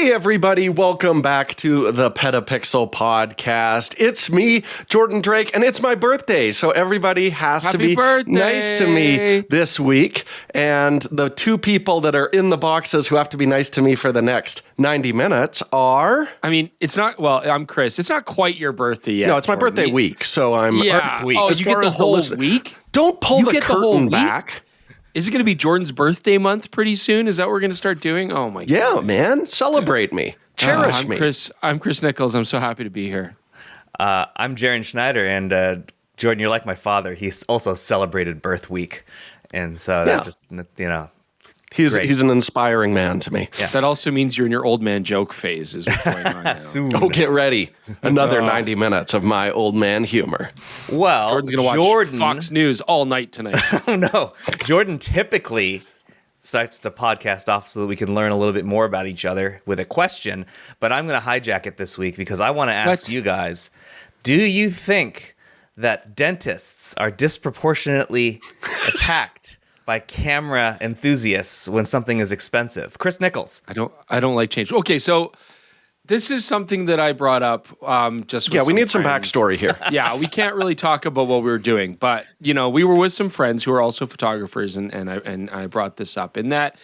Hey everybody, welcome back to the PetaPixel podcast. It's me, Jordan Drake, and it's my birthday, so everybody has to be nice to me this week. And the two people that are in the boxes who have to be nice to me for the next 90 minutes are... I mean, it's not, well, I'm Chris. It's not quite your birthday yet. No, it's my birthday week, so I'm... Yeah. Week. Oh, as you far get the as whole week? Don't pull the curtain back. Is it going to be Jordan's birthday month pretty soon? Is that what we're going to start doing? Oh my God. Yeah, man. Celebrate me. Cherish me. I'm Chris Nichols. I'm so happy to be here. I'm Jaron Schneider, and Jordan, you're like my father. He's also celebrated birth week. And so that just, He's an inspiring man to me. Yeah. That also means you're in your old man joke phase is what's going on now. Soon. Oh, get ready. Another 90 minutes of my old man humor. Well, Jordan's going to watch Fox News all night tonight. Oh, no. Jordan typically starts the podcast off so that we can learn a little bit more about each other with a question. But I'm going to hijack it this week because I want to ask you guys, do you think that dentists are disproportionately attacked by camera enthusiasts when something is expensive? Chris Nichols. I don't like change. Okay, so this is something that I brought up just with we need some friends. backstory here. Yeah, we can't really talk about what we were doing, but we were with some friends who are also photographers, and I brought this up in that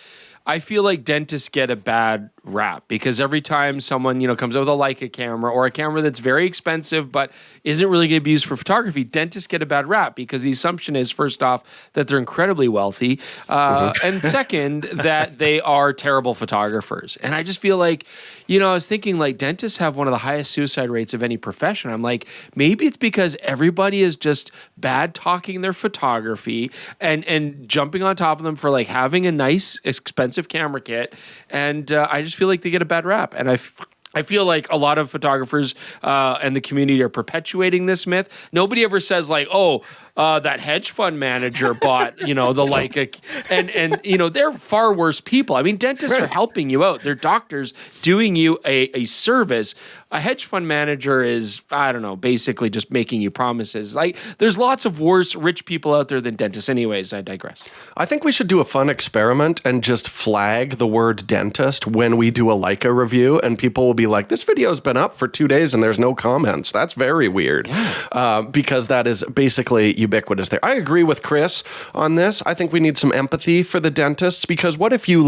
I feel like dentists get a bad rap because every time someone, comes out with a Leica camera or a camera that's very expensive but isn't really going to be used for photography, dentists get a bad rap because the assumption is, first off, that they're incredibly wealthy, and second, that they are terrible photographers. And I just feel like, I was thinking like dentists have one of the highest suicide rates of any profession. I'm like, maybe it's because everybody is just bad talking their photography and jumping on top of them for like having a nice, expensive camera kit. And I just feel like they get a bad rap. And I feel like a lot of photographers and the community are perpetuating this myth. Nobody ever says like, that hedge fund manager bought, the Leica, and they're far worse people. I mean, dentists are helping you out. They're doctors doing you a service. A hedge fund manager is, I don't know, basically just making you promises. Like, there's lots of worse rich people out there than dentists. Anyways, I digress. I think we should do a fun experiment and just flag the word dentist when we do a Leica review, and people will be like, this video's been up for 2 days and there's no comments. That's very weird. Yeah. Because that is basically ubiquitous there. I agree with Chris on this. I think we need some empathy for the dentists, because what if you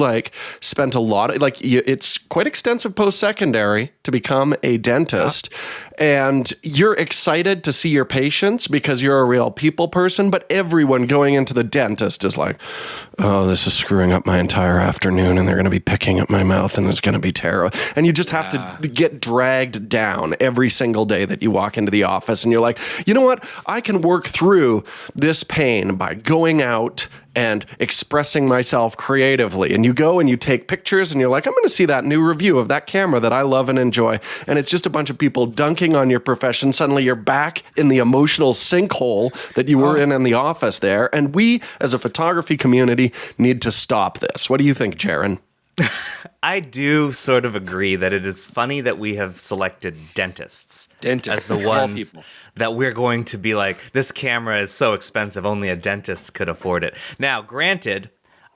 spent a lot of, it's quite extensive post-secondary to become a dentist, and you're excited to see your patients because you're a real people person, but everyone going into the dentist is like, oh, this is screwing up my entire afternoon, and they're going to be picking at my mouth, and it's going to be terrible. And you just have to get dragged down every single day that you walk into the office, and you're like, you know what? I can work through this pain by going out and expressing myself creatively. And you go and you take pictures and you're like, I'm going to see that new review of that camera that I love and enjoy. And it's just a bunch of people dunking on your profession. Suddenly you're back in the emotional sinkhole that you were in the office there. And we, as a photography community, need to stop this. What do you think, Jaron? I do sort of agree that it is funny that we have selected dentists as the ones that we're going to be like, this camera is so expensive, only a dentist could afford it. Now, granted,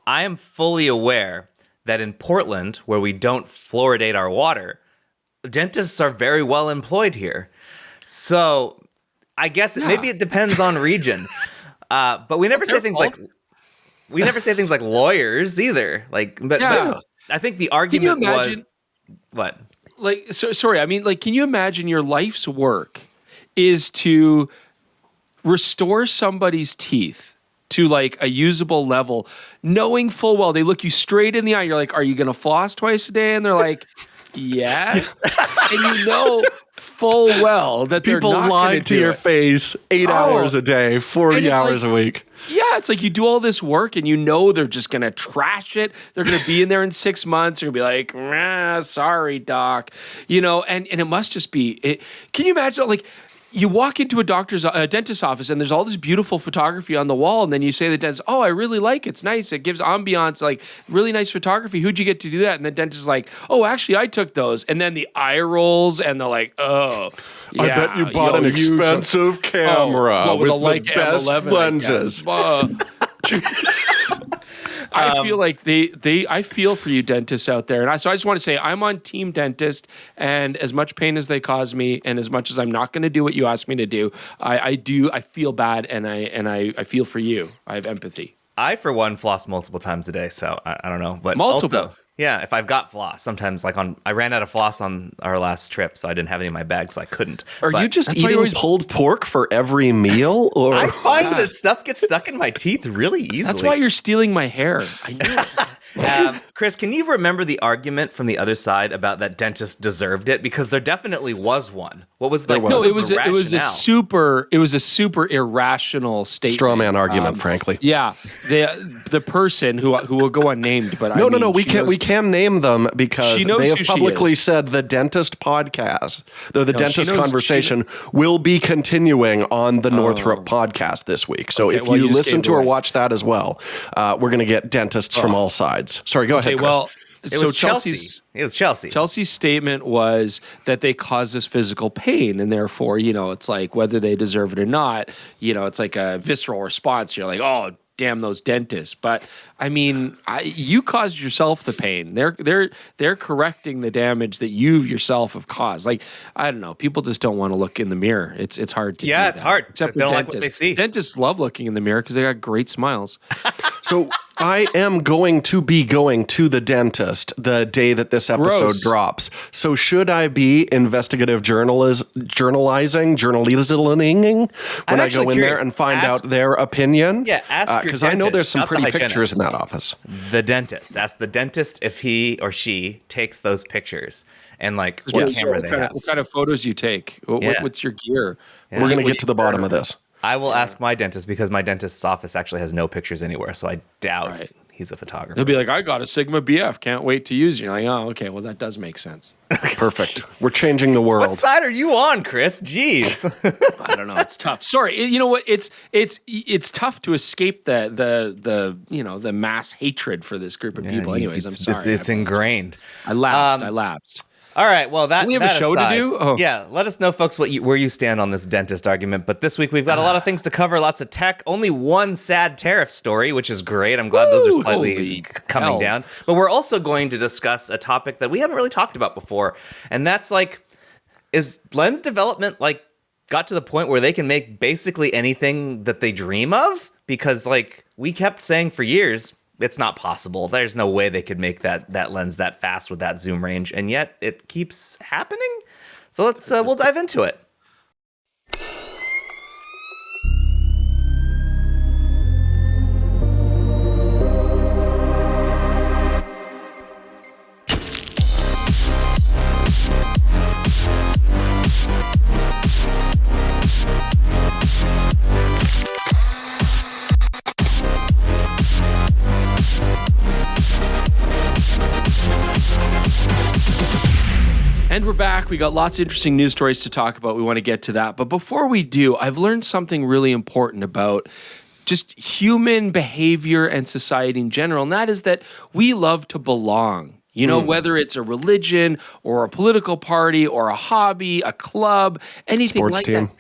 I am fully aware that in Portland, where we don't fluoridate our water, dentists are very well employed here. So I guess maybe it depends on region. But we never say things like lawyers either. But I think the argument was what? Sorry. I mean, can you imagine your life's work is to restore somebody's teeth to a usable level, knowing full well they look you straight in the eye. You're like, are you going to floss twice a day? And they're like, yes. And full well that people they're not lie to your face 8 hours a day, 40 hours a week. Yeah, it's like you do all this work and they're just going to trash it. They're going to be in there in 6 months. They're going to be like, sorry, doc. And it must just be, can you imagine, you walk into a dentist's office and there's all this beautiful photography on the wall, and then you say to the dentist, oh, I really like it. It's nice. It gives ambiance, really nice photography. Who'd you get to do that? And the dentist is like, oh, actually, I took those. And then the eye rolls and they're like, oh, yeah, I bet you bought an expensive camera with the best lenses. I feel like I feel for you dentists out there. And so I just want to say I'm on team dentist, and as much pain as they cause me and as much as I'm not going to do what you asked me to do, I feel bad and I feel for you. I have empathy. I, for one, floss multiple times a day, so I don't know. But multiple. Also, yeah, if I've got floss, sometimes I ran out of floss on our last trip, so I didn't have any in my bag, so I couldn't. Are you just eating pulled pork for every meal? Or I find that stuff gets stuck in my teeth really easily. That's why you're stealing my hair. I knew it. Chris, can you remember the argument from the other side about that dentist deserved it? Because there definitely was one. What was the No, it was a super irrational statement. Straw man argument, frankly. Yeah, the person who will go unnamed, but no, we can name them because they have publicly said the dentist podcast, the dentist conversation will be continuing on the Northrop podcast this week. So if you listen to or watch that as well, we're going to get dentists from all sides. Sorry, go ahead, Chris. Well, It was Chelsea. Chelsea's statement was that they cause us physical pain, and therefore, it's like whether they deserve it or not, it's like a visceral response. You're like, oh, damn those dentists. But I mean, you caused yourself the pain. They're correcting the damage that you yourself have caused. Like, I don't know. People just don't want to look in the mirror. It's hard to. Yeah, it's hard. Except they don't like what they see. Dentists love looking in the mirror because they got great smiles. So I am going to be going to the dentist the day that this episode drops. So should I be investigative journalizing when I go in there and find out their opinion? Yeah, ask because I know there's some pretty pictures in that office. The dentist. Ask the dentist if he or she takes those pictures and what camera they have. What kind of photos you take? What's your gear? Yeah. We're going to get to the bottom of this. I will ask my dentist because my dentist's office actually has no pictures anywhere, so I doubt he's a photographer. He'll be like, I got a Sigma BF, can't wait to use it. You're like, oh, okay, well, that does make sense. Perfect. We're changing the world. What side are you on, Chris? Jeez. I don't know. It's tough. Sorry. You know what? It's tough to escape the mass hatred for this group of people. Anyways, I'm sorry. It's ingrained. I lapsed. All right, well, we have a show to do? Oh. Yeah, let us know, folks, where you stand on this dentist argument. But this week, we've got a lot of things to cover, lots of tech. Only one sad tariff story, which is great. I'm glad those are slightly coming down. But we're also going to discuss a topic that we haven't really talked about before. And that's is lens development, got to the point where they can make basically anything that they dream of? Because, we kept saying for years, it's not possible. There's no way they could make that lens that fast with that zoom range, and yet it keeps happening. So we'll dive into it. And we're back. We got lots of interesting news stories to talk about. We want to get to that. But before we do, I've learned something really important about just human behavior and society in general. And that is that we love to belong. Whether it's a religion or a political party or a hobby, a club, anything that.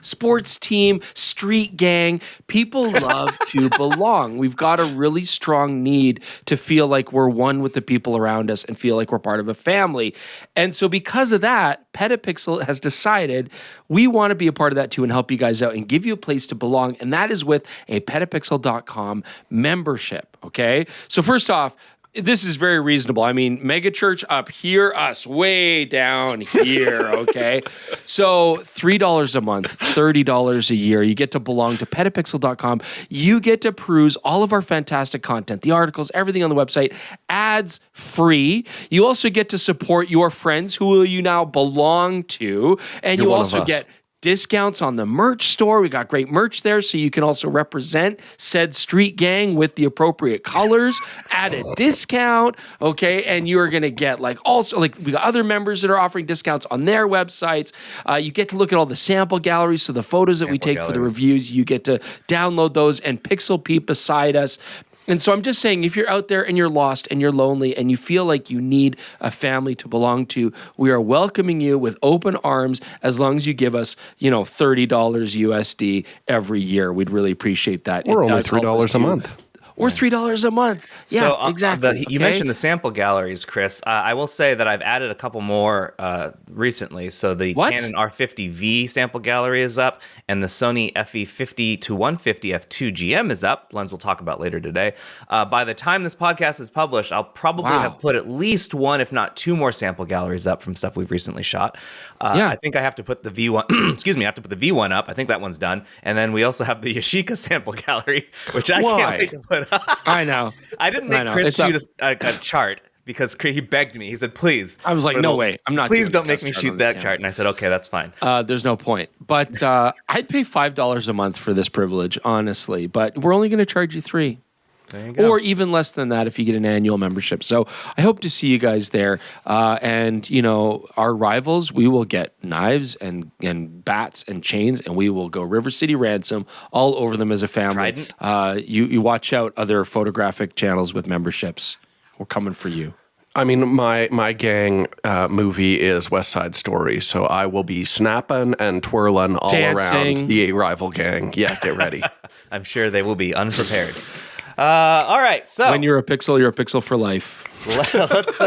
Sports team, street gang, people love to belong. We've got a really strong need to feel like we're one with the people around us and feel like we're part of a family. And so because of that, PetaPixel has decided we want to be a part of that too and help you guys out and give you a place to belong. And that is with a PetaPixel.com membership, okay? So first off, this is very reasonable. I mean, megachurch up here, us way down here, okay? So $3 a month, $30 a year. You get to belong to PetaPixel.com. You get to peruse all of our fantastic content, the articles, everything on the website, ads free. You also get to support your friends who you now belong to. And you also get discounts on the merch store. We got great merch there, so you can also represent said street gang with the appropriate colors at a discount, okay? And you're going to get we got other members that are offering discounts on their websites. You get to look at all the sample galleries, so the photos that we take for the reviews, you get to download those and pixel peep beside us. And so I'm just saying, if you're out there and you're lost and you're lonely and you feel like you need a family to belong to, we are welcoming you with open arms as long as you give us, $30 USD every year. We'd really appreciate that. Or only $3 a month. or $3 a month. Yeah, So, exactly. You mentioned the sample galleries, Chris. I will say that I've added a couple more recently. So the Canon R50V sample gallery is up, and the Sony FE50 to 150 f2 GM is up. Lens we'll talk about later today. By the time this podcast is published, I'll probably have put at least one, if not two more sample galleries up from stuff we've recently shot. I think I have to put the V1. Excuse me, I have to put the V1 up. I think that one's done, and then we also have the Yashica sample gallery, which I can't wait to put up. I know. I didn't make Chris shoot a chart because he begged me. He said, please. I was like, no way. I'm not. Please don't make me shoot that chart. And I said, okay, that's fine. There's no point. But I'd pay $5 a month for this privilege, honestly. But we're only going to charge you $3. There you go. Or even less than that if you get an annual membership. So I hope to see you guys there. And, you know, our rivals, we will get knives and bats and chains, and we will go River City Ransom all over them as a family. You watch out other photographic channels with memberships. We're coming for you. I mean, my gang movie is West Side Story, so I will be snapping and twirling all around the rival gang. Yeah, get ready. I'm sure they will be unprepared. All right, so when you're a pixel for life. Let's.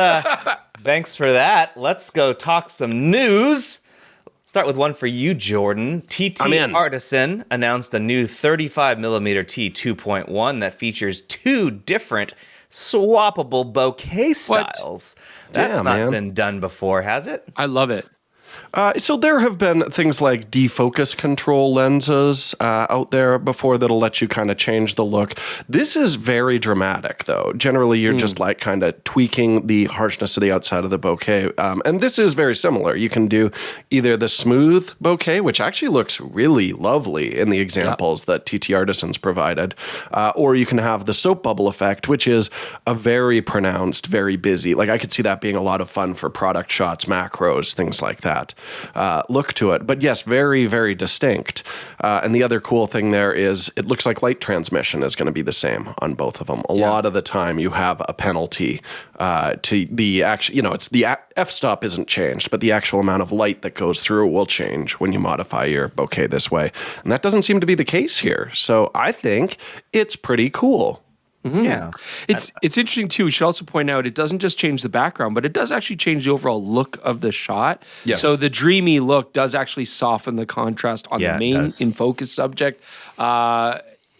Thanks for that. Let's go talk some news. Start with one for you, Jordan. TTArtisan announced a new 35mm T2.1 that features two different swappable bokeh styles. That's not been done before, has it? I love it. So there have been things like defocus control lenses out there before that'll let you kind of change the look. This is very dramatic, though. Generally, you're just like kind of tweaking the harshness of the outside of the bokeh. And this is very similar. You can do either the smooth bokeh, which actually looks really lovely in the examples that TTArtisan's provided, or you can have the soap bubble effect, which is a very pronounced, very busy. Like I could see that being a lot of fun for product shots, macros, things like that. Look to it. But yes, very, very distinct. And the other cool thing there is it looks like light transmission is going to be the same on both of them. A lot of the time you have a penalty to the actual, you know, it's the f-stop isn't changed, but the actual amount of light that goes through will change when you modify your bokeh this way. And that doesn't seem to be the case here. So I think it's pretty cool. Mm-hmm. Yeah, it's interesting too. We should also point out it doesn't just change the background, but it does actually change the overall look of the shot. Yes. So the dreamy look does actually soften the contrast on the main in focus subject.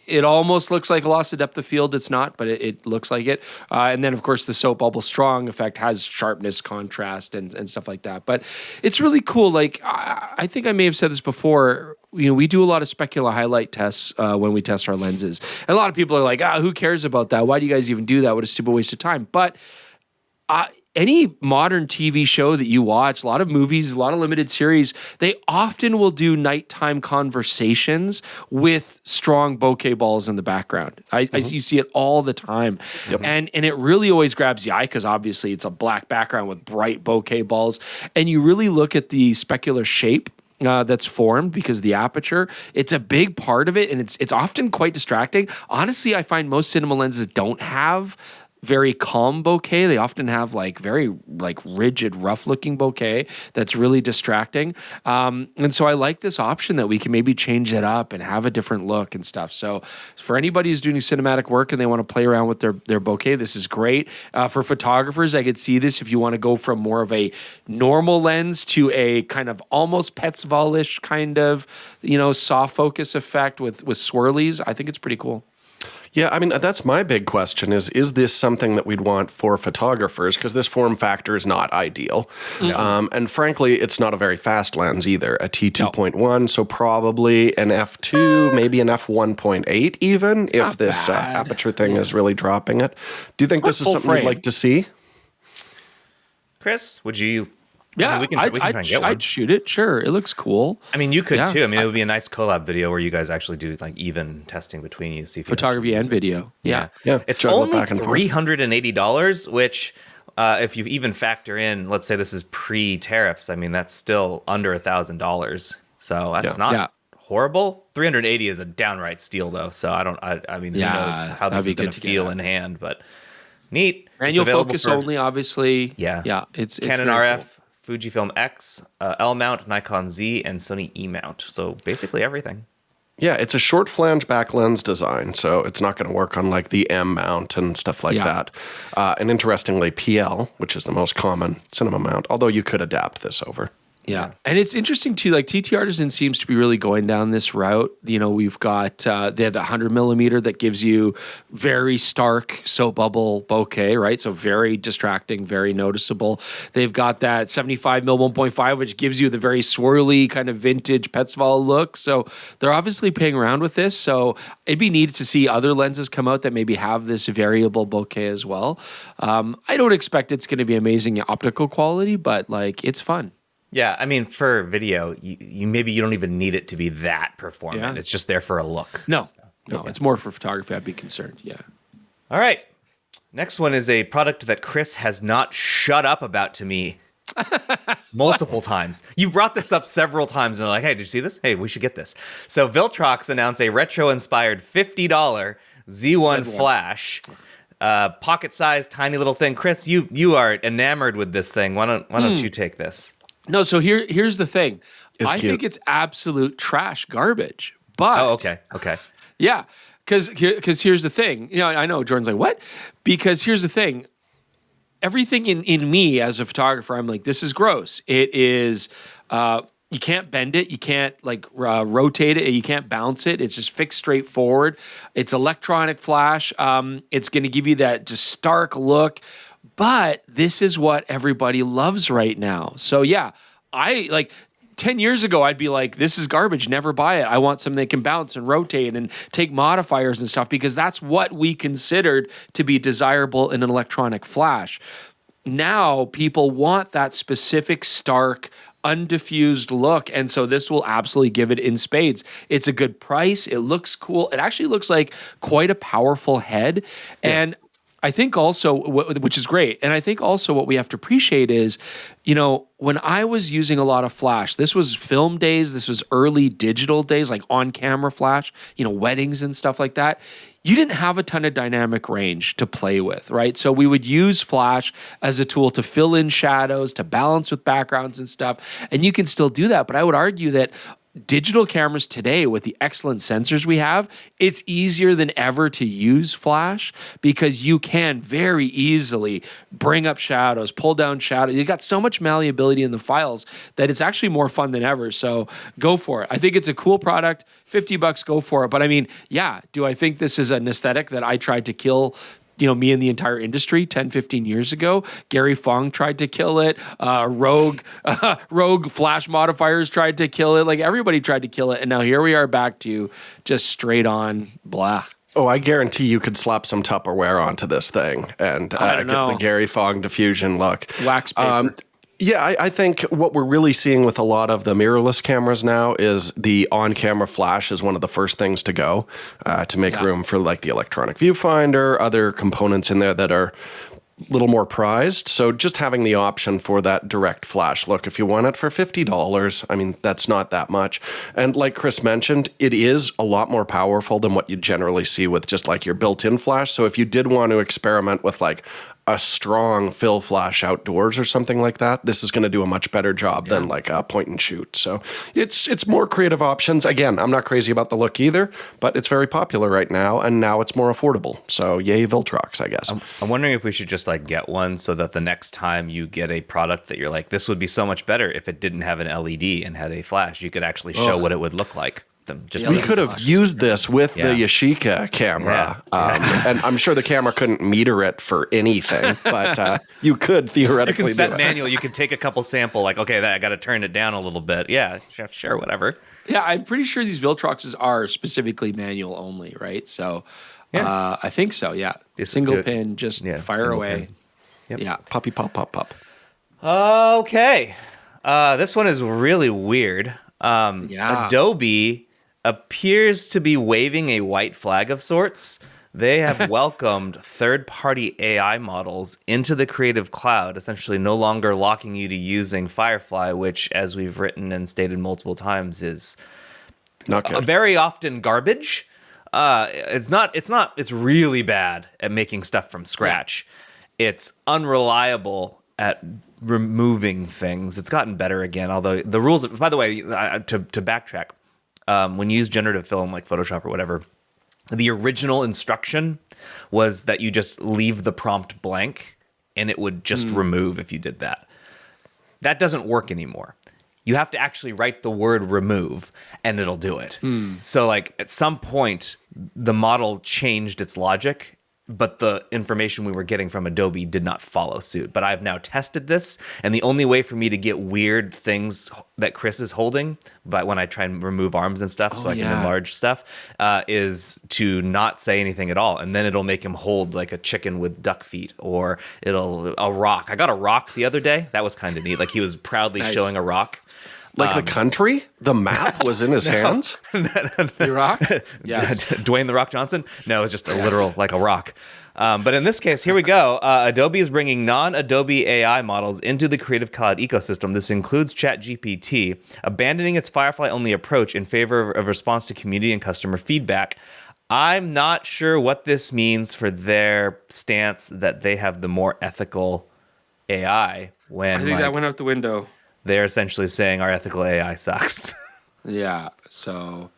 It almost looks like a loss of depth of field. It's not, but it looks like it. And then, of course, the soap bubble strong effect has sharpness, contrast, and stuff like that. But it's really cool. Like, I think I may have said this before. You know, we do a lot of specular highlight tests when we test our lenses. And a lot of people are like, who cares about that? Why do you guys even do that? What a stupid waste of time. But any modern TV show that you watch, a lot of movies, a lot of limited series, they often will do nighttime conversations with strong bokeh balls in the background. You see it all the time. Yep. And it really always grabs the eye because obviously it's a black background with bright bokeh balls. And you really look at the specular shape that's formed because of the aperture. It's a big part of it, and it's often quite distracting. Honestly, I find most cinema lenses don't have very calm bokeh. They often have very rigid, rough looking bokeh that's really distracting. And so I like this option that we can maybe change it up and have a different look and stuff. So for anybody who's doing cinematic work and they want to play around with their bokeh, this is great. For photographers, I could see this if you want to go from more of a normal lens to a kind of almost Petzval-ish kind of, soft focus effect with swirlies. I think it's pretty cool. Yeah, I mean, that's my big question is this something that we'd want for photographers? Because this form factor is not ideal. No. And frankly, it's not a very fast lens either. A T2.1, so probably an f2, maybe an f1.8 even, if this aperture thing is really dropping it. Do you think this is something you'd like to see? Chris, would you... Yeah, we can try and get one. I'd shoot it. Sure, it looks cool. I mean, you could too. I mean, it would be a nice collab video where you guys actually do even testing between you. See if photography and video. Yeah. It's only $380, which if you even factor in, let's say this is pre-tariffs, I mean, that's still under $1,000. So that's not horrible. $380 is a downright steal, though. So I mean, who knows how this is going to feel in hand, but neat. Manual focus only, obviously. Yeah. It's Canon RF. Fujifilm X, L mount, Nikon Z, and Sony E mount. So basically everything. Yeah, it's a short flange back lens design, so it's not going to work on like the M mount and stuff like that. And interestingly, PL, which is the most common cinema mount, although you could adapt this over. Yeah. And it's interesting too, like TTArtisan seems to be really going down this route. You know, we've got, they have the 100 millimeter that gives you very stark soap bubble bokeh, right? So very distracting, very noticeable. They've got that 75 mil 1.5, which gives you the very swirly kind of vintage Petzval look. So they're obviously playing around with this. So it'd be neat to see other lenses come out that maybe have this variable bokeh as well. I don't expect it's going to be amazing in optical quality, but like it's fun. Yeah, I mean, for video, you maybe you don't even need it to be that performant. Yeah. It's just there for a look. No, it's more for photography. I'd be concerned. Yeah. All right. Next one is a product that Chris has not shut up about to me multiple times. You brought this up several times and are like, hey, did you see this? Hey, we should get this. So Viltrox announced a retro-inspired $50 Z1 flash. Pocket-sized, tiny little thing. Chris, you are enamored with this thing. Why don't you take this? No, so here's the thing. I cute. think it's absolute trash garbage. But Okay. yeah, because here's the thing. You know, I know Jordan's like, what? Because here's the thing. Everything in me as a photographer, I'm like, this is gross. It is. You can't bend it. You can't like rotate it. You can't bounce it. It's just fixed straight forward. It's electronic flash. It's going to give you that just stark look. But this is what everybody loves right now. So yeah, I like 10 years ago, I'd be like, this is garbage. Never buy it. I want something that can bounce and rotate and take modifiers and stuff because that's what we considered to be desirable in an electronic flash. Now people want that specific stark, undiffused look. And so this will absolutely give it in spades. It's a good price. It looks cool. It actually looks like quite a powerful head. Yeah. And I think also, which is great, and I think also what we have to appreciate is, you know, when I was using a lot of flash, this was film days, this was early digital days, like on-camera flash, you know, weddings and stuff like that. You didn't have a ton of dynamic range to play with, right? So we would use flash as a tool to fill in shadows, to balance with backgrounds and stuff, and you can still do that. But I would argue that digital cameras today, with the excellent sensors we have, it's easier than ever to use flash because you can very easily bring up shadows, pull down shadows. You got so much malleability in the files that it's actually more fun than ever. So go for it. I think it's a cool product. $50, go for it. But I mean, yeah, do I think this is an aesthetic that I tried to kill, you know, me and the entire industry 10, 15 years ago? Gary Fong tried to kill it. Rogue flash modifiers tried to kill it. Like everybody tried to kill it. And now here we are back to just straight on blah. Oh, I guarantee you could slap some Tupperware onto this thing and get the Gary Fong diffusion look. Wax paper. Yeah, I think what we're really seeing with a lot of the mirrorless cameras now is the on-camera flash is one of the first things to go to make room for like the electronic viewfinder, other components in there that are a little more prized. So just having the option for that direct flash look, if you want it for $50, I mean, that's not that much. And like Chris mentioned, it is a lot more powerful than what you generally see with just like your built-in flash. So if you did want to experiment with like a strong fill flash outdoors or something like that, this is going to do a much better job than like a point and shoot. So it's more creative options. Again, I'm not crazy about the look either, but it's very popular right now, and now it's more affordable. So yay, Viltrox, I guess. I'm wondering if we should just like get one so that the next time you get a product that you're like, this would be so much better if it didn't have an LED and had a flash, you could actually show what it would look like. We could have used this with the Yashica camera, and I'm sure the camera couldn't meter it for anything, but you could theoretically you can set do it. manual. You could take a couple sample, like, okay, I got to turn it down a little bit. Yeah, sure, whatever. Yeah, I'm pretty sure these Viltroxes are specifically manual only, right? So I think so, yeah. Single pin, just fire away. Yep. Yeah. Poppy, pop, pop, pop. Okay. This one is really weird. Adobe appears to be waving a white flag of sorts. They have welcomed third-party AI models into the Creative Cloud, essentially no longer locking you to using Firefly, which, as we've written and stated multiple times, is not good. Very often garbage. It's really bad at making stuff from scratch. Yeah. It's unreliable at removing things. It's gotten better again, although the rules, by the way, to backtrack, when you use generative film like Photoshop or whatever, the original instruction was that you just leave the prompt blank and it would just remove if you did that. That doesn't work anymore. You have to actually write the word remove and it'll do it. So like at some point, the model changed its logic, but the information we were getting from Adobe did not follow suit. But I've now tested this, and the only way for me to get weird things that Chris is holding, but when I try and remove arms and stuff so I can enlarge stuff, is to not say anything at all. And then it'll make him hold like a chicken with duck feet, or a rock. I got a rock the other day. That was kind of neat. Like he was proudly showing a rock. Like the country? The map was in his hands? The Rock? Yes. Dwayne The Rock Johnson? No, it was just a literal, like a rock. But in this case, here we go. Adobe is bringing non-Adobe AI models into the Creative Cloud ecosystem. This includes ChatGPT, abandoning its Firefly-only approach in favor of response to community and customer feedback. I'm not sure what this means for their stance that they have the more ethical AI. When I think that went out the window. They're essentially saying our ethical AI sucks. Yeah, so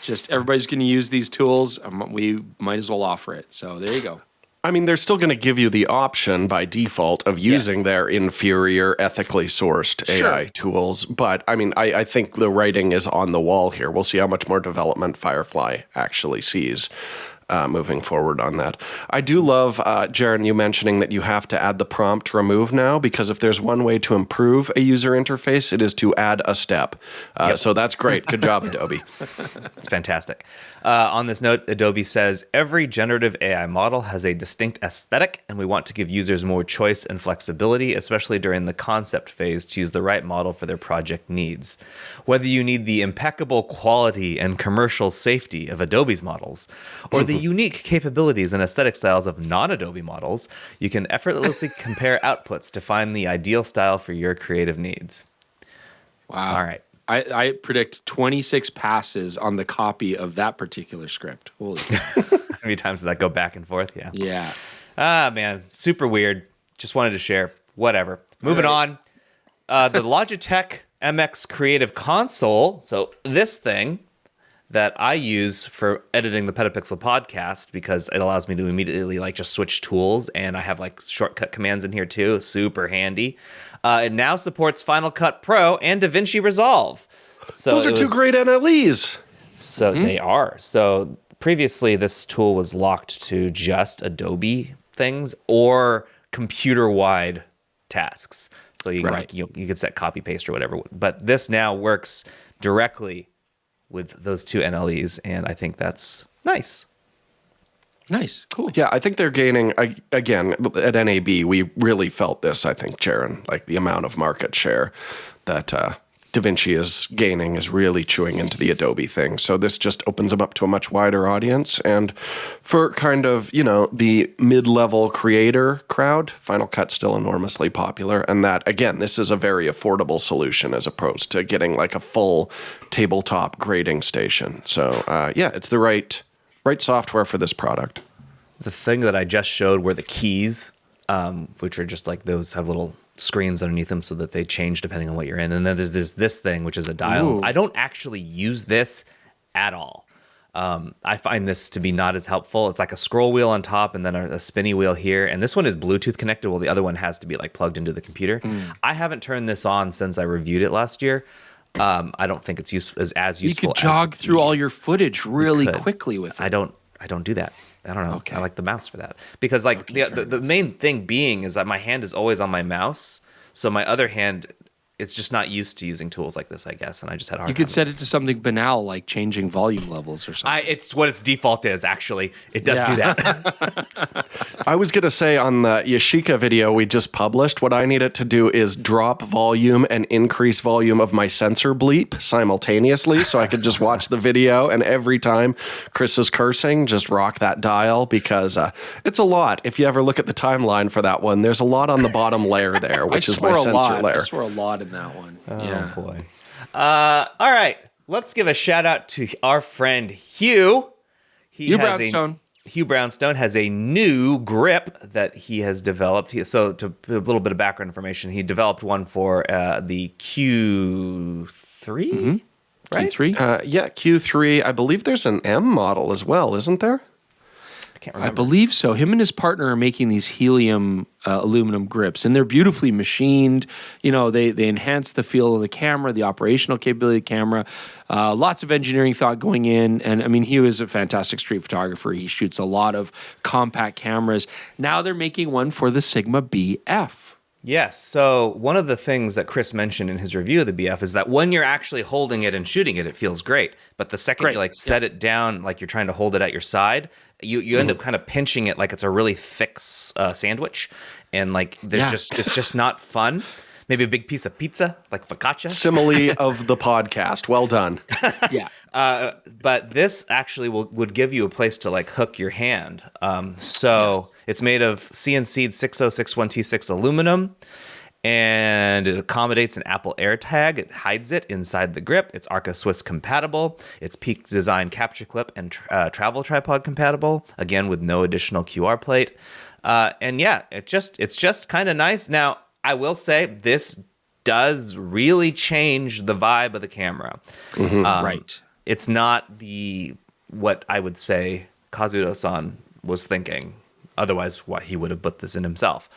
just everybody's going to use these tools. We might as well offer it. So there you go. I mean, they're still going to give you the option by default of using their inferior, ethically sourced AI tools. But I mean, I think the writing is on the wall here. We'll see how much more development Firefly actually sees moving forward on that. I do love, Jaron, you mentioning that you have to add the prompt remove now, because if there's one way to improve a user interface, it is to add a step. So that's great. Good job, Adobe. It's fantastic. On this note, Adobe says, every generative AI model has a distinct aesthetic, and we want to give users more choice and flexibility, especially during the concept phase, to use the right model for their project needs. Whether you need the impeccable quality and commercial safety of Adobe's models, or the unique capabilities and aesthetic styles of non-Adobe models, you can effortlessly compare outputs to find the ideal style for your creative needs. Wow. All right. I predict 26 passes on the copy of that particular script. Holy How many times did that go back and forth? Yeah. Yeah. Ah, man. Super weird. Just wanted to share. Whatever. Moving on. The Logitech MX Creative Console. So this thing that I use for editing the PetaPixel podcast, because it allows me to immediately like just switch tools, and I have like shortcut commands in here too. Super handy. It now supports Final Cut Pro and DaVinci Resolve. So those are two great NLEs. So they are. So previously, this tool was locked to just Adobe things or computer-wide tasks. So you could set copy paste or whatever. But this now works directly with those two NLEs, and I think that's nice. Nice. Cool. Yeah, I think they're gaining, again, at NAB, we really felt this, I think, Jaron, like the amount of market share that DaVinci is gaining is really chewing into the Adobe thing. So this just opens them up to a much wider audience. And for kind of, the mid-level creator crowd, Final Cut's still enormously popular. And that, again, this is a very affordable solution as opposed to getting like a full tabletop grading station. So, it's the right software for this product. The thing that I just showed were the keys, which are just like those have little screens underneath them so that they change depending on what you're in. And then there's this thing, which is a dial. Ooh. I don't actually use this at all. I find this to be not as helpful. It's like a scroll wheel on top and then a spinny wheel here. And this one is Bluetooth connected, while the other one has to be like plugged into the computer. I haven't turned this on since I reviewed it last year. I don't think it's as useful. You could jog through all your footage really quickly with it. I don't do that. I don't know. Okay. I like the mouse for that. Because the main thing being is that my hand is always on my mouse. So my other hand, it's just not used to using tools like this, I guess. And I just had a hard time. You could set it to something banal like changing volume levels or something. It's what its default is, actually. It does do that. I was going to say on the Yashica video we just published, what I need it to do is drop volume and increase volume of my sensor bleep simultaneously, so I could just watch the video, and every time Chris is cursing, just rock that dial, because it's a lot. If you ever look at the timeline for that one, there's a lot on the bottom layer there, which is my sensor layer. I swore a lot in that one. Oh, boy. All right. Let's give a shout out to our friend Hugh. Hugh Brownstone. Hugh Brownstone has a new grip that he has developed. So to put a little bit of background information, he developed one for the Q3? right? Q3? Yeah, Q3. I believe there's an M model as well, isn't there? I can't remember. I believe so. Him and his partner are making these helium aluminum grips, and they're beautifully machined. You know, they enhance the feel of the camera, the operational capability of the camera. Lots of engineering thought going in. And I mean, Hugh is a fantastic street photographer. He shoots a lot of compact cameras. Now they're making one for the Sigma BF. Yes. So one of the things that Chris mentioned in his review of the BF is that when you're actually holding it and shooting it, it feels great. But the second you set it down, like you're trying to hold it at your side, you end up kind of pinching it like it's a really thick sandwich, and like it's just not fun. Maybe a big piece of pizza, like focaccia. Simile of the podcast. Well done. Yeah. But this actually would give you a place to like hook your hand. It's made of CNC'd 6061T6 aluminum, and it accommodates an Apple AirTag. It hides it inside the grip. It's Arca Swiss compatible. It's Peak Design capture clip and travel tripod compatible. Again, with no additional QR plate. It's just kind of nice. Now, I will say this does really change the vibe of the camera. Right. It's not what I would say Kazuto-san was thinking. Otherwise, he would have put this in himself.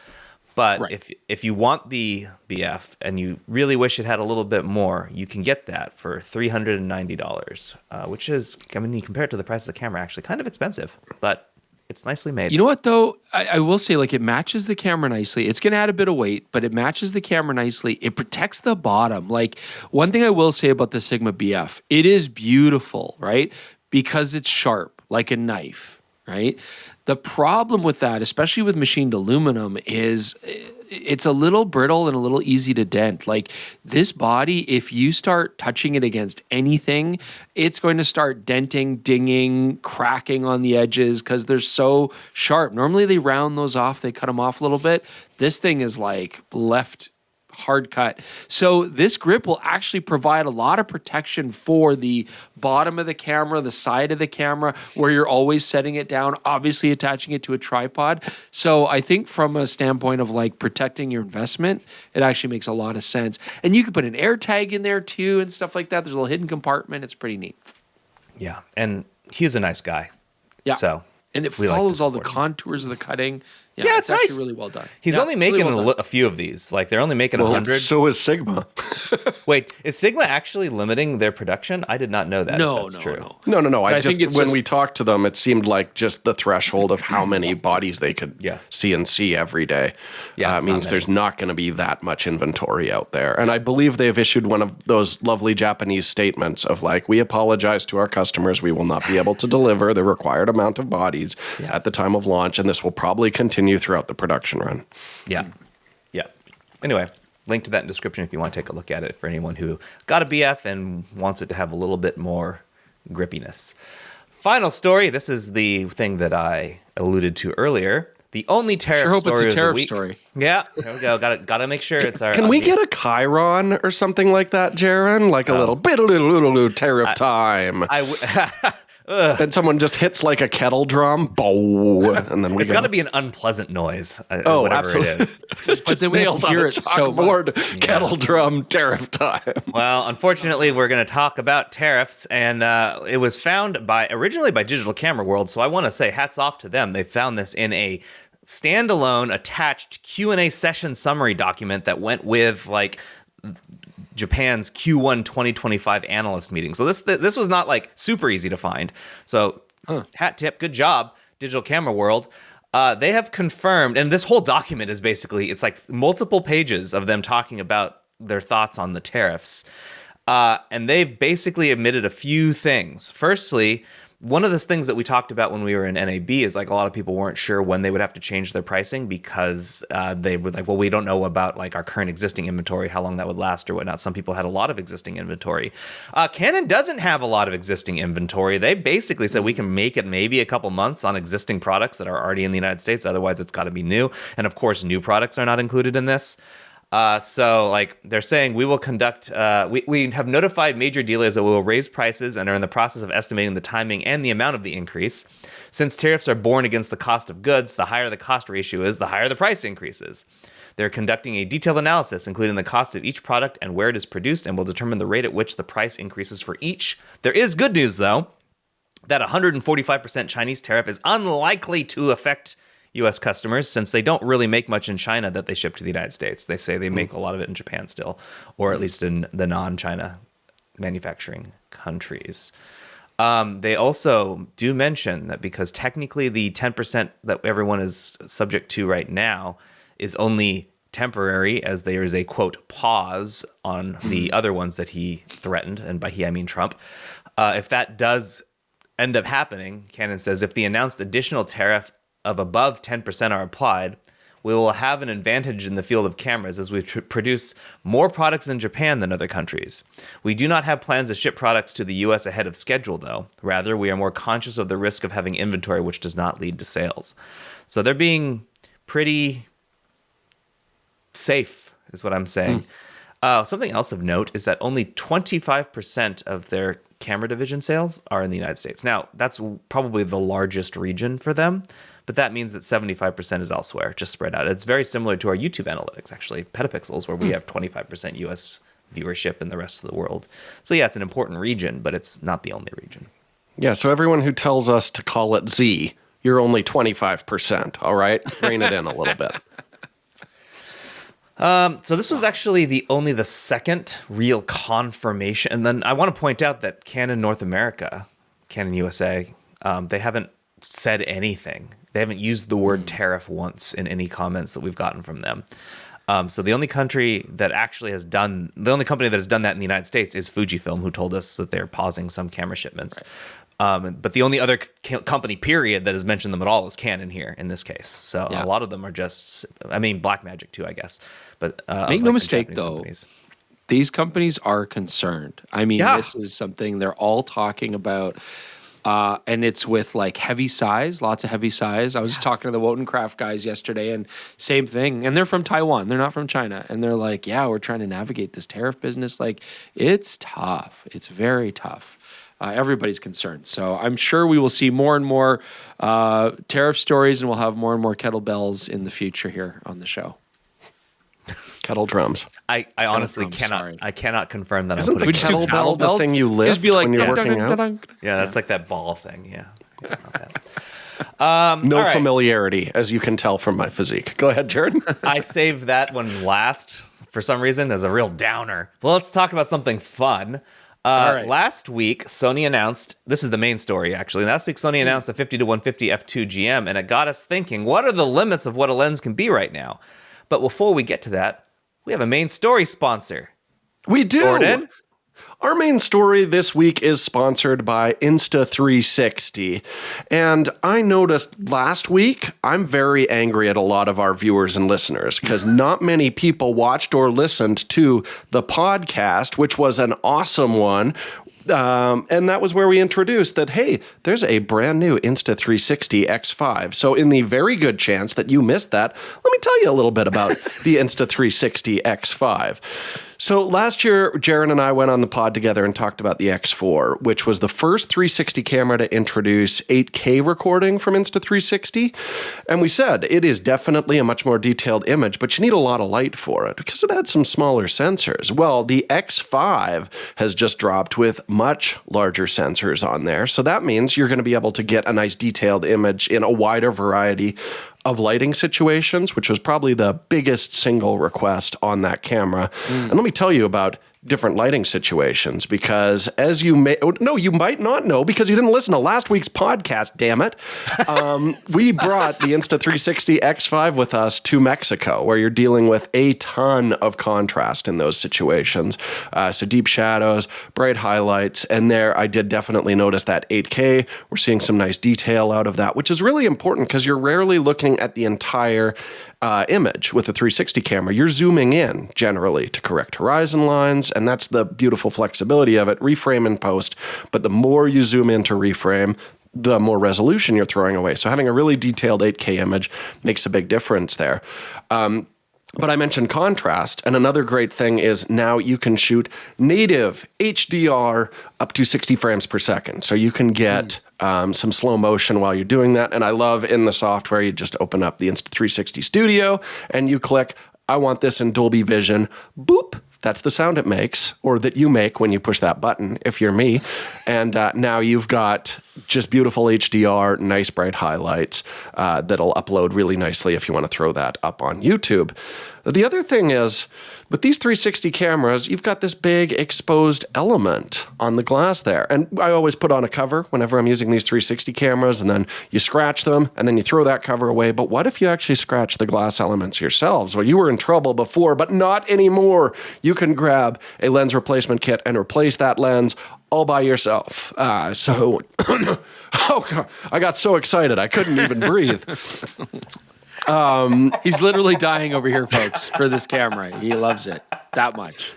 But if you want the BF and you really wish it had a little bit more, you can get that for $390, which is, I mean, you compare it to the price of the camera, actually kind of expensive, but it's nicely made. You know what, though? I will say, like, it matches the camera nicely. It's going to add a bit of weight, but it matches the camera nicely. It protects the bottom. Like, one thing I will say about the Sigma BF, it is beautiful, right? Because it's sharp, like a knife, right? The problem with that, especially with machined aluminum, is it's a little brittle and a little easy to dent. Like this body, if you start touching it against anything, it's going to start denting, dinging, cracking on the edges because they're so sharp. Normally they round those off, they cut them off a little bit. This thing is like left hard cut. So this grip will actually provide a lot of protection for the bottom of the camera, the side of the camera, where you're always setting it down, obviously attaching it to a tripod. So I think from a standpoint of like protecting your investment, it actually makes a lot of sense. And you can put an AirTag in there too and stuff like that. There's a little hidden compartment. It's pretty neat. Yeah. And he's a nice guy. Yeah. So and it follows all the contours of the cutting. Yeah, it's nice. Actually really well done. He's only making a few of these. Like they're only making 100. So is Sigma. Wait, is Sigma actually limiting their production? I did not know that. No, that's true. No. I just when we talked to them, it seemed like just the threshold of how many bodies they could CNC every day. Yeah, means there's not going to be that much inventory out there. And I believe they've issued one of those lovely Japanese statements of like, we apologize to our customers. We will not be able to deliver the required amount of bodies at the time of launch, and this will probably continue throughout the production run. Yeah. Anyway, link to that in the description if you want to take a look at it for anyone who got a BF and wants it to have a little bit more grippiness. Final story. This is the thing that I alluded to earlier. The only tariff story of the week. It's a tariff story. Yeah, there we go. Got to make sure it's our. Can we get a Chiron or something like that, Jaron? Like a little tariff time. And someone just hits like a kettle drum, bow, and then it's got to be an unpleasant noise. Whatever absolutely. It is. But then we hear it so much. Kettle drum, tariff time. Well, unfortunately, we're going to talk about tariffs, and it was found originally by Digital Camera World. So I want to say hats off to them. They found this in a standalone attached Q&A session summary document that went with like Japan's Q1 2025 analyst meeting. So this was not like super easy to find. So hat tip, good job, Digital Camera World. They have confirmed, and this whole document is basically, it's like multiple pages of them talking about their thoughts on the tariffs. And they've basically admitted a few things. Firstly, one of the things that we talked about when we were in NAB is like a lot of people weren't sure when they would have to change their pricing because they were like, well, we don't know about like our current existing inventory, how long that would last or whatnot. Some people had a lot of existing inventory. Canon doesn't have a lot of existing inventory. They basically said we can make it maybe a couple months on existing products that are already in the United States. Otherwise, it's got to be new. And of course, new products are not included in this. So like they're saying we will conduct, we have notified major dealers that we will raise prices and are in the process of estimating the timing and the amount of the increase. Since tariffs are borne against the cost of goods, the higher the cost ratio is, the higher the price increases. They're conducting a detailed analysis, including the cost of each product and where it is produced, and will determine the rate at which the price increases for each. There is good news, though, that 145% Chinese tariff is unlikely to affect U.S. customers, since they don't really make much in China that they ship to the United States. They say they make a lot of it in Japan still, or at least in the non-China manufacturing countries. They also do mention that because technically the 10% that everyone is subject to right now is only temporary, as there is a, quote, pause on the other ones that he threatened, and by he I mean Trump. If that does end up happening, Canon says, if the announced additional tariff of above 10% are applied, we will have an advantage in the field of cameras as we produce more products in Japan than other countries. We do not have plans to ship products to the U.S. ahead of schedule, though. Rather, we are more conscious of the risk of having inventory which does not lead to sales. So they're being pretty safe, is what I'm saying. Something else of note is that only 25% of their camera division sales are in the United States. Now, that's probably the largest region for them, but that means that 75% is elsewhere, just spread out. It's very similar to our YouTube analytics, actually, PetaPixels, where we have 25% US viewership in the rest of the world. So yeah, it's an important region, but it's not the only region. Yeah, so everyone who tells us to call it Z, you're only 25%, all right? Rein it in a little bit. So this was actually only the second real confirmation. And then I want to point out that Canon North America, Canon USA, they haven't said anything. They haven't used the word tariff once in any comments that we've gotten from them. So the only company that has done that in the United States is Fujifilm, who told us that they're pausing some camera shipments. Right. But the only other company, period, that has mentioned them at all is Canon here in this case. So a lot of them are just, Blackmagic too, I guess. But make no mistake, though, these companies are concerned. This is something they're all talking about. And it's with like heavy size, lots of heavy size. I was talking to the Wotencraft guys yesterday, and same thing. And they're from Taiwan. They're not from China. And they're like, yeah, we're trying to navigate this tariff business. Like, it's tough. It's very tough. Everybody's concerned. So I'm sure we will see more and more tariff stories, and we'll have more and more kettlebells in the future here on the show. Kettle drums. I honestly cannot confirm that. Isn't the kettlebell the thing you lift when you're working out? Yeah, that's like that ball thing. Yeah. No familiarity, as you can tell from my physique. Go ahead, Jared. I saved that one last for some reason as a real downer. Well, let's talk about something fun. Last week, Sony announced, this is the main story actually, last week Sony announced a 50 to 150 f2 GM, and it got us thinking, what are the limits of what a lens can be right now? But before we get to that, we have a main story sponsor. We do. Jordan? Our main story this week is sponsored by Insta360. And I noticed last week, I'm very angry at a lot of our viewers and listeners because not many people watched or listened to the podcast, which was an awesome one. And that was where we introduced that, hey, there's a brand new Insta360 X5. So in the very good chance that you missed that, let me tell you a little bit about the Insta360 X5. So last year, Jaron and I went on the pod together and talked about the X4, which was the first 360 camera to introduce 8K recording from Insta360. And we said it is definitely a much more detailed image, but you need a lot of light for it because it had some smaller sensors. Well, the X5 has just dropped with much larger sensors on there. So that means you're going to be able to get a nice detailed image in a wider variety of lighting situations, which was probably the biggest single request on that camera. And let me tell you about different lighting situations, because as you you might not know because you didn't listen to last week's podcast, damn it. We brought the Insta360 X5 with us to Mexico, where you're dealing with a ton of contrast in those situations. So deep shadows, bright highlights, and there I did definitely notice that 8K. We're seeing some nice detail out of that, which is really important because you're rarely looking at the entire image with a 360 camera. You're zooming in generally to correct horizon lines, and that's the beautiful flexibility of it, reframe and post. But the more you zoom in to reframe, the more resolution you're throwing away. So having a really detailed 8K image makes a big difference there. But I mentioned contrast, and another great thing is now you can shoot native HDR up to 60 frames per second. So you can get some slow motion while you're doing that. And I love in the software, you just open up the Insta360 Studio and you click, I want this in Dolby Vision. Boop. That's the sound it makes, or that you make when you push that button, if you're me. And now you've got just beautiful HDR, nice bright highlights that'll upload really nicely if you want to throw that up on YouTube. The other thing is, with these 360 cameras, you've got this big exposed element on the glass there. And I always put on a cover whenever I'm using these 360 cameras, and then you scratch them, and then you throw that cover away. But what if you actually scratch the glass elements yourselves? Well, you were in trouble before, but not anymore. You can grab a lens replacement kit and replace that lens all by yourself. Oh God, I got so excited I couldn't even breathe. He's literally dying over here, folks, for this camera. He loves it that much.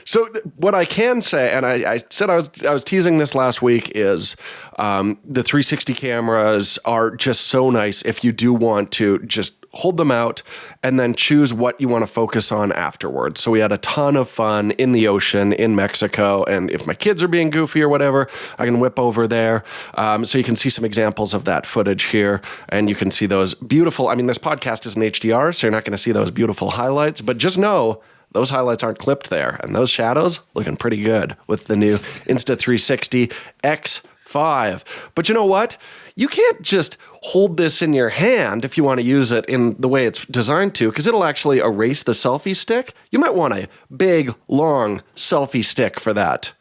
So what I can say, and I said I was teasing this last week, is the 360 cameras are just so nice if you do want to just hold them out and then choose what you want to focus on afterwards. So we had a ton of fun in the ocean in Mexico, and if my kids are being goofy or whatever, I can whip over there. So you can see some examples of that footage here, and you can see those beautiful, I mean, this podcast is in HDR, so you're not going to see those beautiful highlights, but just know those highlights aren't clipped there, and those shadows looking pretty good with the new Insta360 X5. But you know what? You can't just hold this in your hand if you want to use it in the way it's designed to, because it'll actually erase the selfie stick. You might want a big, long selfie stick for that.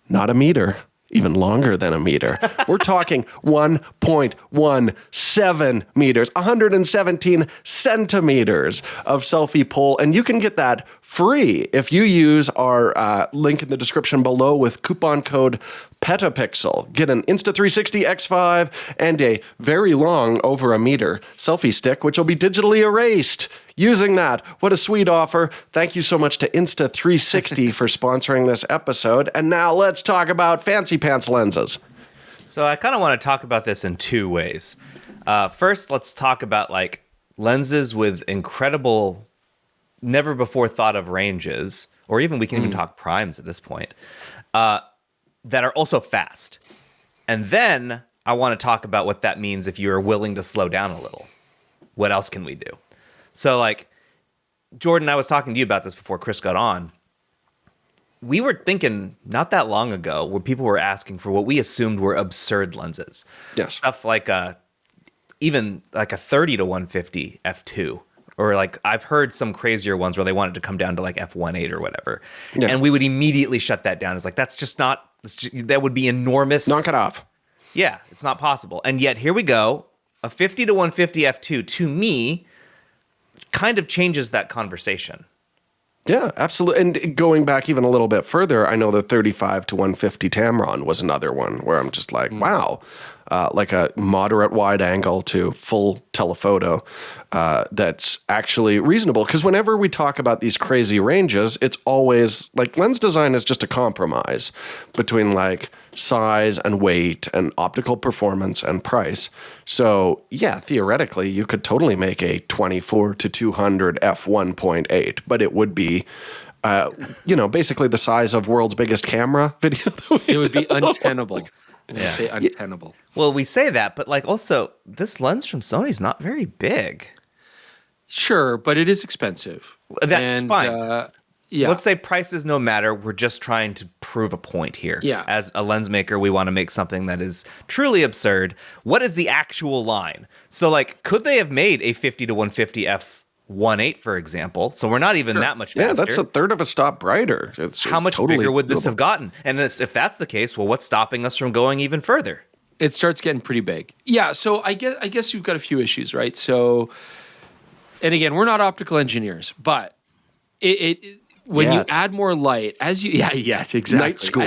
Not a meter. Even longer than a meter. We're talking 1.17 meters, 117 centimeters of selfie pole, and you can get that free if you use our link in the description below with coupon code PetaPixel. Get an Insta360 X5 and a very long, over a meter, selfie stick, which will be digitally erased. Using that. What a sweet offer. Thank you so much to Insta360 for sponsoring this episode. And now let's talk about fancy pants lenses. So I kind of want to talk about this in two ways. First, let's talk about like lenses with incredible, never before thought of ranges, or even we can even talk primes at this point, that are also fast. And then I want to talk about what that means if you're willing to slow down a little. What else can we do? So, like, Jordan, I was talking to you about this before Chris got on. We were thinking not that long ago where people were asking for what we assumed were absurd lenses. Yes. Stuff like even like a 30 to 150 f2. Or like I've heard some crazier ones where they wanted to come down to like f1.8 or whatever. Yeah. And we would immediately shut that down. It's like, that would be enormous. Knock it off. Yeah, it's not possible. And yet here we go. A 50 to 150 f2 to me kind of changes that conversation. Yeah, absolutely. And going back even a little bit further, I know the 35 to 150 Tamron was another one where I'm just like, wow, like a moderate wide angle to full telephoto that's actually reasonable. Because whenever we talk about these crazy ranges, it's always like lens design is just a compromise between like size and weight and optical performance and price. So yeah, theoretically, you could totally make a 24 to 200 f1.8, but it would be basically the size of world's biggest camera video. It would be untenable. Yeah. Say untenable. Well, we say that, but like also this lens from Sony is not very big. Sure, but it is expensive. That's fine. Yeah. Let's say prices no matter. We're just trying to prove a point here. Yeah. As a lens maker, we want to make something that is truly absurd. What is the actual line? So like, could they have made a 50 to 150 f1.8, for example? So we're not even that much faster. Yeah, that's a third of a stop brighter. How much bigger would this have gotten? And if that's the case, well, what's stopping us from going even further? It starts getting pretty big. Yeah, so I guess you've got a few issues, right? So, and again, we're not optical engineers, but when you add more light, exactly. Night school.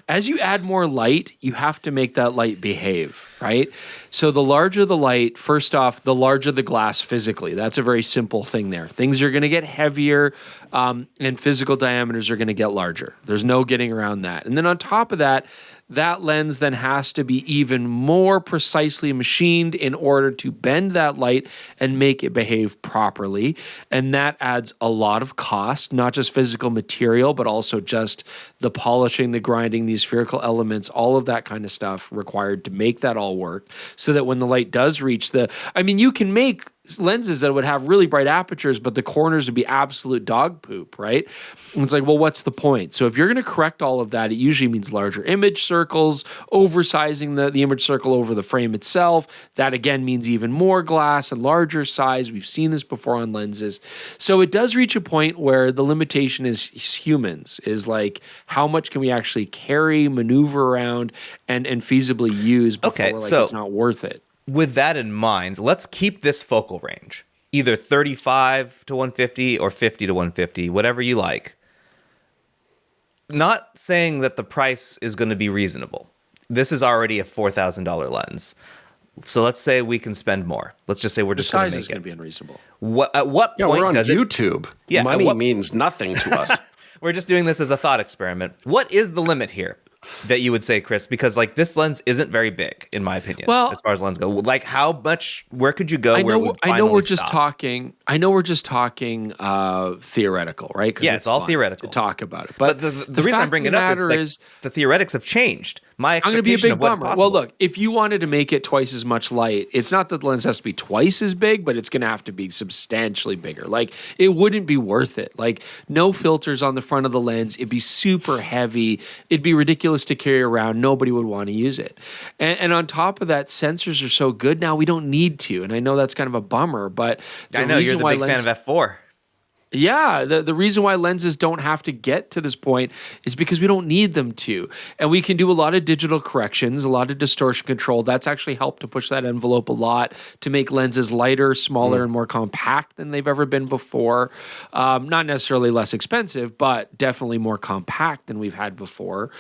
as you add more light, you have to make that light behave, right? So the larger the light, first off, the larger the glass physically. That's a very simple thing there. Things are going to get heavier, and physical diameters are going to get larger. There's no getting around that. And then on top of that, that lens then has to be even more precisely machined in order to bend that light and make it behave properly. And that adds a lot of cost, not just physical material, but also just the polishing, the grinding, these spherical elements, all of that kind of stuff required to make that all work so that when the light does reach you can make lenses that would have really bright apertures, but the corners would be absolute dog poop, right? And it's like, well, what's the point? So if you're going to correct all of that, it usually means larger image circles, oversizing the image circle over the frame itself. That again means even more glass and larger size. We've seen this before on lenses. So it does reach a point where the limitation is humans, is like, how much can we actually carry, maneuver around, and feasibly use before it's not worth it? With that in mind, let's keep this focal range, either 35 to 150 or 50 to 150, whatever you like. Not saying that the price is going to be reasonable. This is already a $4,000 lens. So let's say we can spend more. Let's just say we're just going to make it. The size is going to be unreasonable. At what point we're on does YouTube. Yeah, money means nothing to us. We're just doing this as a thought experiment. What is the limit here that you would say, Chris? Because like this lens isn't very big, in my opinion, as far as lens go. Like how much? Where could you go? I know we're just talking theoretical, right? Yeah, it's all theoretical to talk about it. But the reason I bring it up is the theoretics have changed. My expectation I'm going to be a big bummer. Possible. Well, look, if you wanted to make it twice as much light, it's not that the lens has to be twice as big, but it's going to have to be substantially bigger. Like, it wouldn't be worth it. Like, no filters on the front of the lens. It'd be super heavy. It'd be ridiculous to carry around. Nobody would want to use it. And on top of that, sensors are so good now, we don't need to. And I know that's kind of a bummer, but I know you're the big fan of f4. Yeah, the reason why lenses don't have to get to this point is because we don't need them to. And we can do a lot of digital corrections, a lot of distortion control. That's actually helped to push that envelope a lot to make lenses lighter, smaller, and more compact than they've ever been before. Not necessarily less expensive, but definitely more compact than we've had before.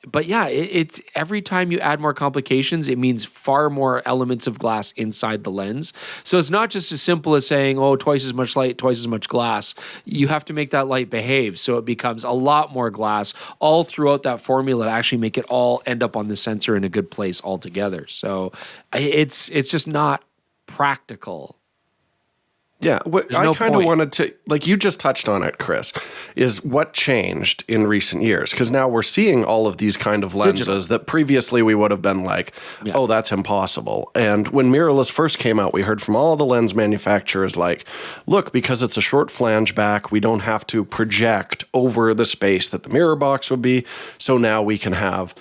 But yeah, it's every time you add more complications, it means far more elements of glass inside the lens. So it's not just as simple as saying, oh, twice as much light, twice as much glass. You have to make that light behave. So it becomes a lot more glass all throughout that formula to actually make it all end up on the sensor in a good place altogether. So it's just not practical. Yeah, I kind of wanted to, like you just touched on it, Chris, is what changed in recent years? Because now we're seeing all of these kind of lenses that previously we would have been like, oh, that's impossible. And when mirrorless first came out, we heard from all the lens manufacturers like, look, because it's a short flange back, we don't have to project over the space that the mirror box would be. So now we can have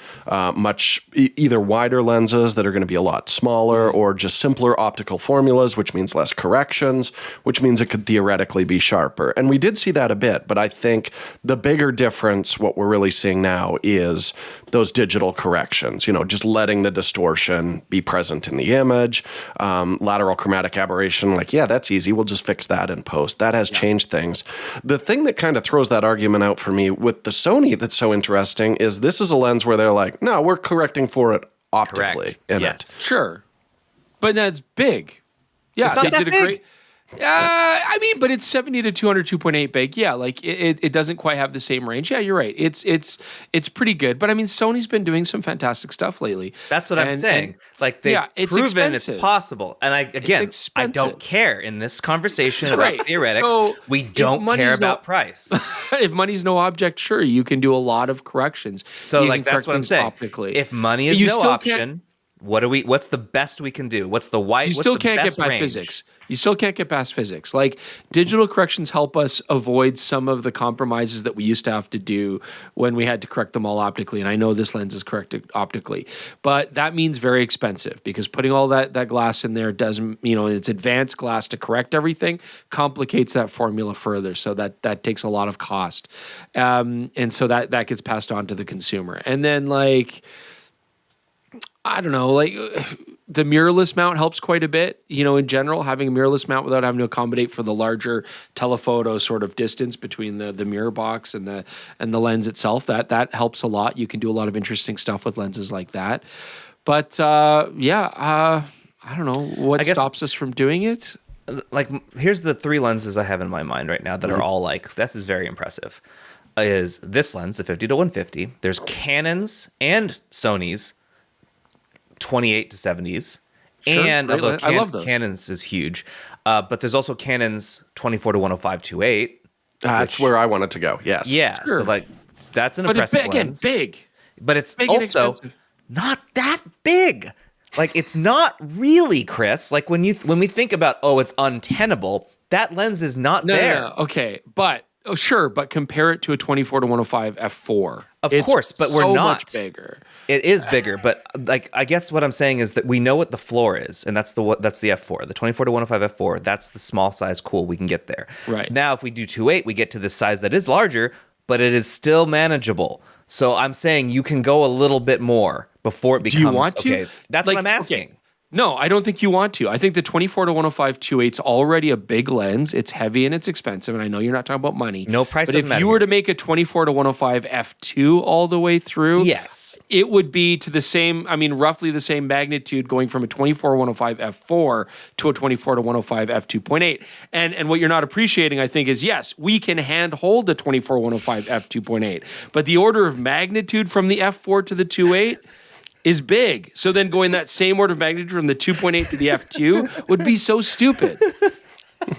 either wider lenses that are going to be a lot smaller or just simpler optical formulas, which means less corrections, which means it could theoretically be sharper. And we did see that a bit, but I think the bigger difference, what we're really seeing now, is those digital corrections, just letting the distortion be present in the image, lateral chromatic aberration, that's easy. We'll just fix that in post. That has changed things. The thing that kind of throws that argument out for me with the Sony that's so interesting is this is a lens where they're like, no, we're correcting for it optically in it. Sure. But that's big. Yeah, it's not they that did big. a great... but it's 70 to 200 2.8 big. Yeah, like it doesn't quite have the same range. Yeah, you're right. It's pretty good. But I mean, Sony's been doing some fantastic stuff lately. That's what I'm saying. Like they've proven it's possible. And I don't care in this conversation about theoretics. So we don't care about price. If money's no object, sure, you can do a lot of corrections. So that's what I'm saying. Optically. If money is no option, what's the best we can do? What's the white? You still can't get past physics. You still can't get past physics. Like, digital corrections help us avoid some of the compromises that we used to have to do when we had to correct them all optically. And I know this lens is corrected optically, but that means very expensive because putting all that glass in there doesn't, it's advanced glass to correct everything, complicates that formula further. So that takes a lot of cost. And so that gets passed on to the consumer. And then I don't know, the mirrorless mount helps quite a bit, in general, having a mirrorless mount without having to accommodate for the larger telephoto sort of distance between the mirror box and the lens itself. That helps a lot. You can do a lot of interesting stuff with lenses like that. But I don't know what stops us from doing it. Like, here's the 3 lenses I have in my mind right now that are all like, this is very impressive. Is this lens, the 50 to 150. There's Canon's and Sony's 28 to 70s. Sure, and although I love those. Canon's is huge, but there's also Canon's 24 to 105 2.8. That's where I wanted to go. Yes. Yeah. Sure. So like that's an impressive lens. Big. But it's big and also expensive. not that big. Like, it's not really, Chris. Like, when we think about, it's untenable, that lens is not there. No. Okay, but sure, but compare it to a 24 to 105 f4. Of course, but we're so not. much bigger. It is bigger, but like, I guess what I'm saying is that we know what the floor is, and that's the f4, the 24 to 105 f4. That's the small size. Cool, we can get there. Right now, if we do 2.8, we get to this size that is larger, but it is still manageable. So I'm saying you can go a little bit more before it becomes. Do you want to? Okay, that's what I'm asking. Okay. No, I don't think you want to. I think the 24 to 105 2.8 is already a big lens. It's heavy and it's expensive, and I know you're not talking about money. No price. But if you were to make a 24 to 105 f2 all the way through, yes, it would be to the same. Roughly the same magnitude, going from a 24 to 105 f4 to a 24 to 105 f2.8. And what you're not appreciating, I think, is yes, we can hand hold the 24 105 f2.8, but the order of magnitude from the f4 to the 2.8. is big. So then going that same order of magnitude from the 2.8 to the f2 would be so stupid.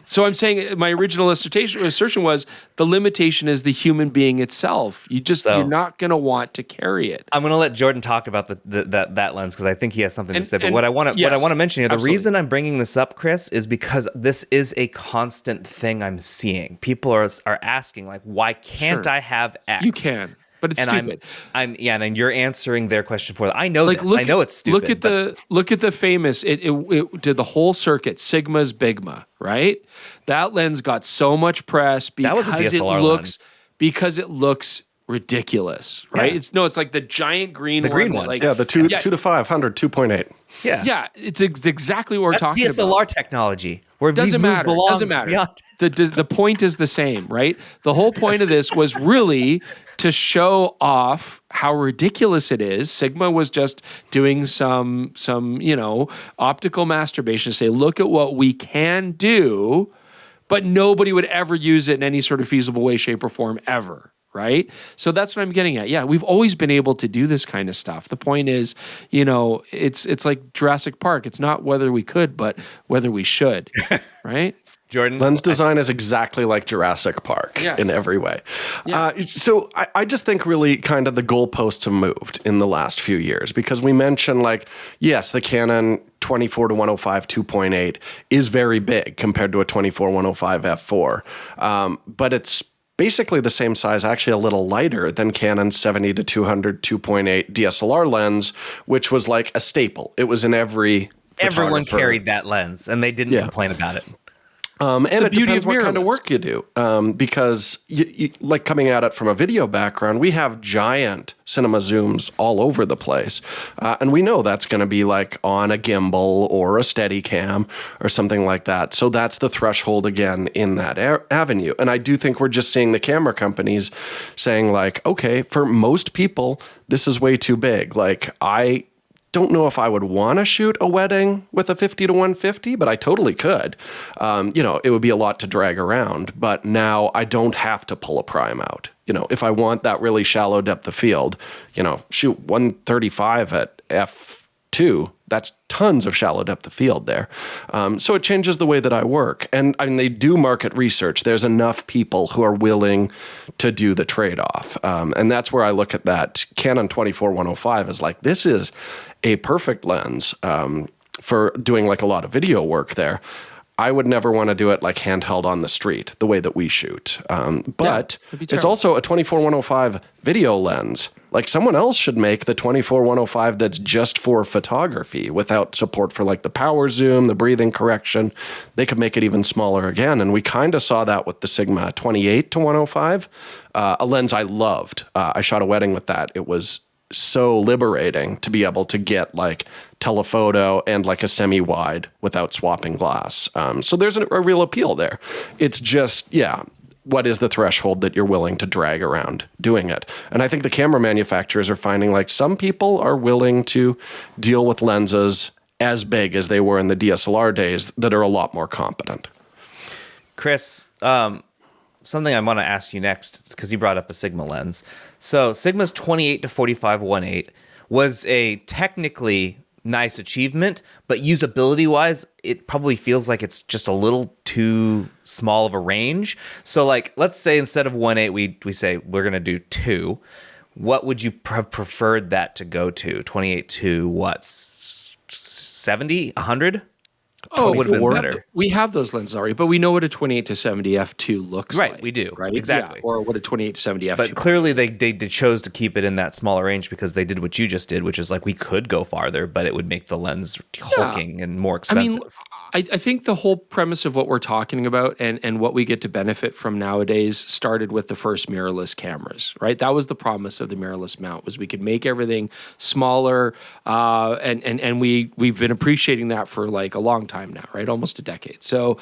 So I'm saying my original assertion was the limitation is the human being itself. You're not going to want to carry it. I'm going to let Jordan talk about that lens because I think he has something to say. But what I want to mention here, the reason I'm bringing this up, Chris, is because this is a constant thing I'm seeing. People are asking, like, why can't I have X? You can. But it's stupid. And you're answering their question for them. I know this. I know it's stupid. Look at the famous. It did the whole circuit. Sigma's Bigma, right? That lens got so much press because it looks ridiculous, right? Yeah. It's like the giant green one. The green one. Like, the 2 to 500 2.8. Yeah. Yeah, it's exactly what we're talking about. That's DSLR technology. Doesn't matter. The point is the same, right? The whole point of this was really to show off how ridiculous it is. Sigma was just doing some optical masturbation to say, look at what we can do, but nobody would ever use it in any sort of feasible way, shape, or form ever. Right? So that's what I'm getting at. Yeah, we've always been able to do this kind of stuff. The point is, it's like Jurassic Park. It's not whether we could, but whether we should. Right? Jordan? Lens design is exactly like Jurassic Park in every way. Yeah. So I just think really kind of the goalposts have moved in the last few years because we mentioned, like, yes, the Canon 24 to 105 2.8 is very big compared to a 24 105 f4. But it's basically the same size, actually a little lighter than Canon's 70 to 200 2.8 DSLR lens, which was like a staple. It was in every Everyone carried that lens, and they didn't complain about it. And it depends what kind of work you do, because you, like coming at it from a video background, we have giant cinema zooms all over the place, and we know that's going to be like on a gimbal or a Steadicam or something like that. So that's the threshold again in that avenue. And I do think we're just seeing the camera companies saying, like, okay, for most people, this is way too big. Like, I don't know if I would want to shoot a wedding with a 50 to 150, but I totally could. It would be a lot to drag around, but now I don't have to pull a prime out. If I want that really shallow depth of field, shoot 135 at f2, that's tons of shallow depth of field there. So it changes the way that I work. And they do market research. There's enough people who are willing to do the trade-off. And that's where I look at that Canon 24-105 as like, this is a perfect lens for doing like a lot of video work there. I would never want to do it like handheld on the street, the way that we shoot. But it's also a 24-105 video lens. Like, someone else should make the 24-105 that's just for photography without support for like the power zoom, the breathing correction. They could make it even smaller again. And we kind of saw that with the Sigma 28-105, a lens I loved. I shot a wedding with that. It was so liberating to be able to get like telephoto and like a semi-wide without swapping glass. So there's a real appeal there. It's just, what is the threshold that you're willing to drag around doing it? And I think the camera manufacturers are finding like some people are willing to deal with lenses as big as they were in the DSLR days that are a lot more competent. Chris, something I want to ask you next, because you brought up a Sigma lens. So Sigma's 28 to 45 1.8 was a technically nice achievement, but usability-wise, it probably feels like it's just a little too small of a range. So like, let's say instead of 1.8, we say we're going to do 2. What would you have preferred that to go to? 28 to what? 70? 100? Oh, would have been better. We have those lenses already, but we know what a 28 to 70 f2 looks like. Right, we do. Right? Exactly. Yeah, or what a 28 to 70 f2. But clearly they chose to keep it in that smaller range because they did what you just did, which is like we could go farther, but it would make the lens hulking and more expensive. I think the whole premise of what we're talking about and what we get to benefit from nowadays started with the first mirrorless cameras, right? That was the promise of the mirrorless mount, was we could make everything smaller, and we've been appreciating that for like a long time now, right? Almost a decade. So,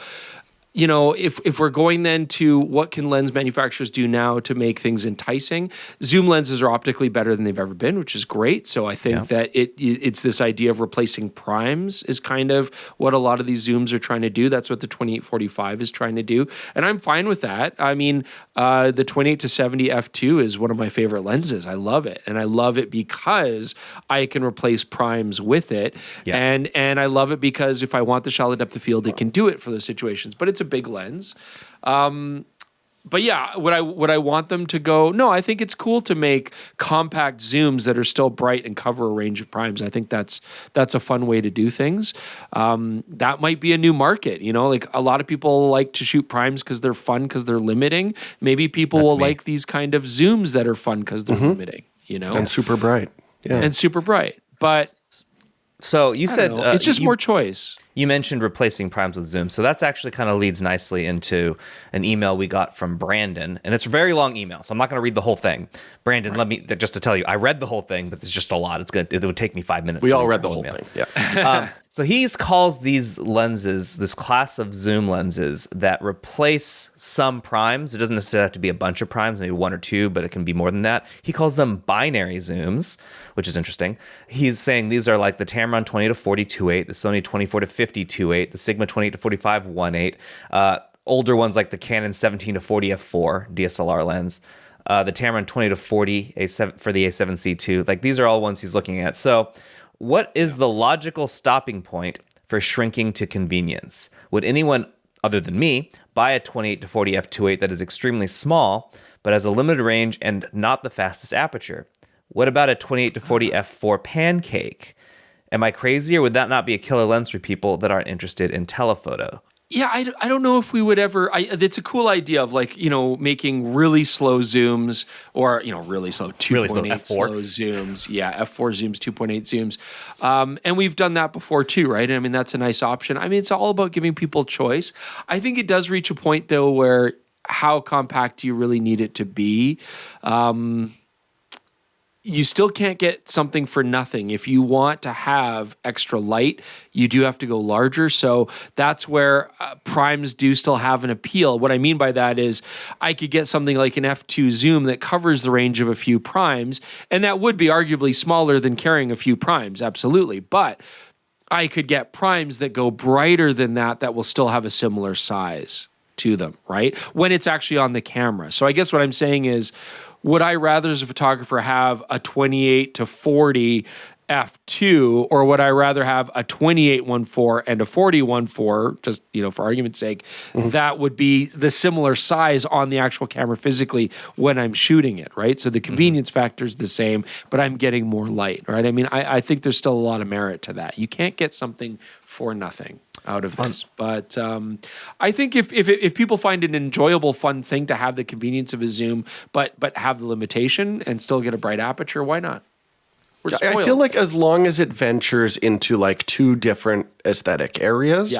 you know, if we're going then to what can lens manufacturers do now to make things enticing, zoom lenses are optically better than they've ever been, which is great. So I think that it's this idea of replacing primes is kind of what a lot of these zooms are trying to do. That's what the 28-45 is trying to do. And I'm fine with that. I mean, the 28 to 70 f2 is one of my favorite lenses. I love it. And I love it because I can replace primes with it. Yeah. And I love it because if I want the shallow depth of field, it can do it for those situations. But it's a big lens. But yeah, would I want them to go? No, I think it's cool to make compact zooms that are still bright and cover a range of primes. I think that's a fun way to do things. That might be a new market, you know, like a lot of people like to shoot primes because they're fun, because they're limiting. Maybe people will like these kind of zooms that are fun because they're limiting, you know? And super bright. Yeah. And super bright. But so you said it's just more choice. You mentioned replacing primes with zooms. So that's actually kind of leads nicely into an email we got from Brandon. And it's a very long email, so I'm not going to read the whole thing. Brandon, let me, just to tell you, I read the whole thing, but it's just a lot. It would take me 5 minutes. We all read the whole thing, yeah. So he calls these lenses, this class of zoom lenses that replace some primes. It doesn't necessarily have to be a bunch of primes, maybe 1 or 2, but it can be more than that. He calls them binary zooms, which is interesting. He's saying these are like the Tamron 20 to 40 2.8, the Sony 24 to 50 2.8, the Sigma 28 to 45 1.8, older ones like the Canon 17 to 40 f4 DSLR lens, the Tamron 20 to 40 A7 for the A7C2. Like these are all ones he's looking at. So what is the logical stopping point for shrinking to convenience? Would anyone other than me buy a 28 to 40 f2.8 that is extremely small but has a limited range and not the fastest aperture? What about a 28 to 40 f4 pancake? Am I crazy, or would that not be a killer lens for people that aren't interested in telephoto? Yeah, I don't know if we would ever. It's a cool idea of like, you know, making really slow zooms, or, you know, really slow 2.8 slow zooms. Yeah, f4 zooms, 2.8 zooms. And we've done that before too, right? I mean, that's a nice option. I mean, it's all about giving people choice. I think it does reach a point though where how compact do you really need it to be? You still can't get something for nothing. If you want to have extra light, you do have to go larger. So that's where primes do still have an appeal. What I mean by that is I could get something like an f2 zoom that covers the range of a few primes, and that would be arguably smaller than carrying a few primes, absolutely. But I could get primes that go brighter than that will still have a similar size to them, right? When it's actually on the camera. So I guess what I'm saying is, would I rather as a photographer have a 28 to 40 f2, or would I rather have a 28-1.4 and a 40-1.4, just, you know, for argument's sake, that would be the similar size on the actual camera physically when I'm shooting it, right? So the convenience factor is the same, but I'm getting more light, right? I mean, I think there's still a lot of merit to that. You can't get something for nothing out of this. But I think if people find it an enjoyable, fun thing to have the convenience of a zoom, but have the limitation and still get a bright aperture, why not? I feel like as long as it ventures into like two different aesthetic areas,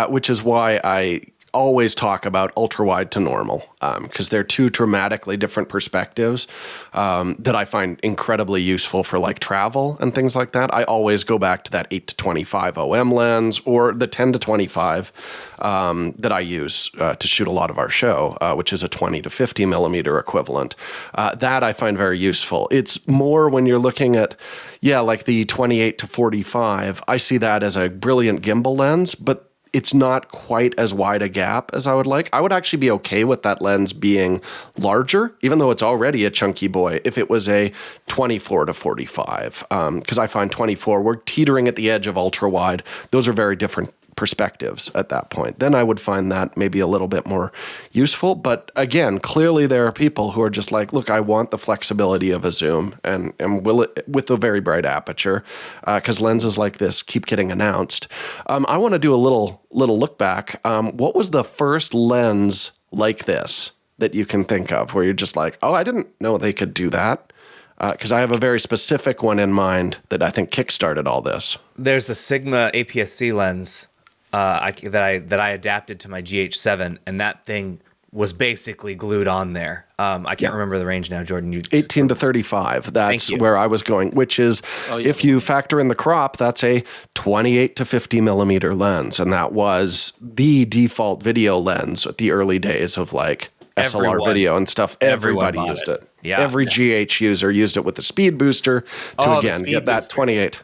which is why I always talk about ultra wide to normal because they're two dramatically different perspectives that I find incredibly useful for like travel and things like that. I always go back to that 8 to 25 OM lens or the 10 to 25 that I use to shoot a lot of our show, which is a 20 to 50 millimeter equivalent. That I find very useful. It's more when you're looking at, like the 28 to 45, I see that as a brilliant gimbal lens, but it's not quite as wide a gap as I would like. I would actually be okay with that lens being larger, even though it's already a chunky boy, if it was a 24 to 45. Because I find 24, we're teetering at the edge of ultra wide. Those are very different perspectives at that point. Then I would find that maybe a little bit more useful. But again, clearly there are people who are just like, look, I want the flexibility of a zoom and will it with a very bright aperture because lenses like this keep getting announced. I want to do a little look back. What was the first lens like this that you can think of where you're just like, oh, I didn't know they could do that? Because I have a very specific one in mind that I think kickstarted all this. There's a Sigma APS-C lens that I adapted to my GH7, and that thing was basically glued on there. I can't remember the range now, Jordan. 18 to 35. That's where I was going, which is, if you factor in the crop, that's a 28 to 50 millimeter lens. And that was the default video lens at the early days of like SLR video and stuff. Everybody used it. Yeah. Every GH user used it with the speed booster to again get that 28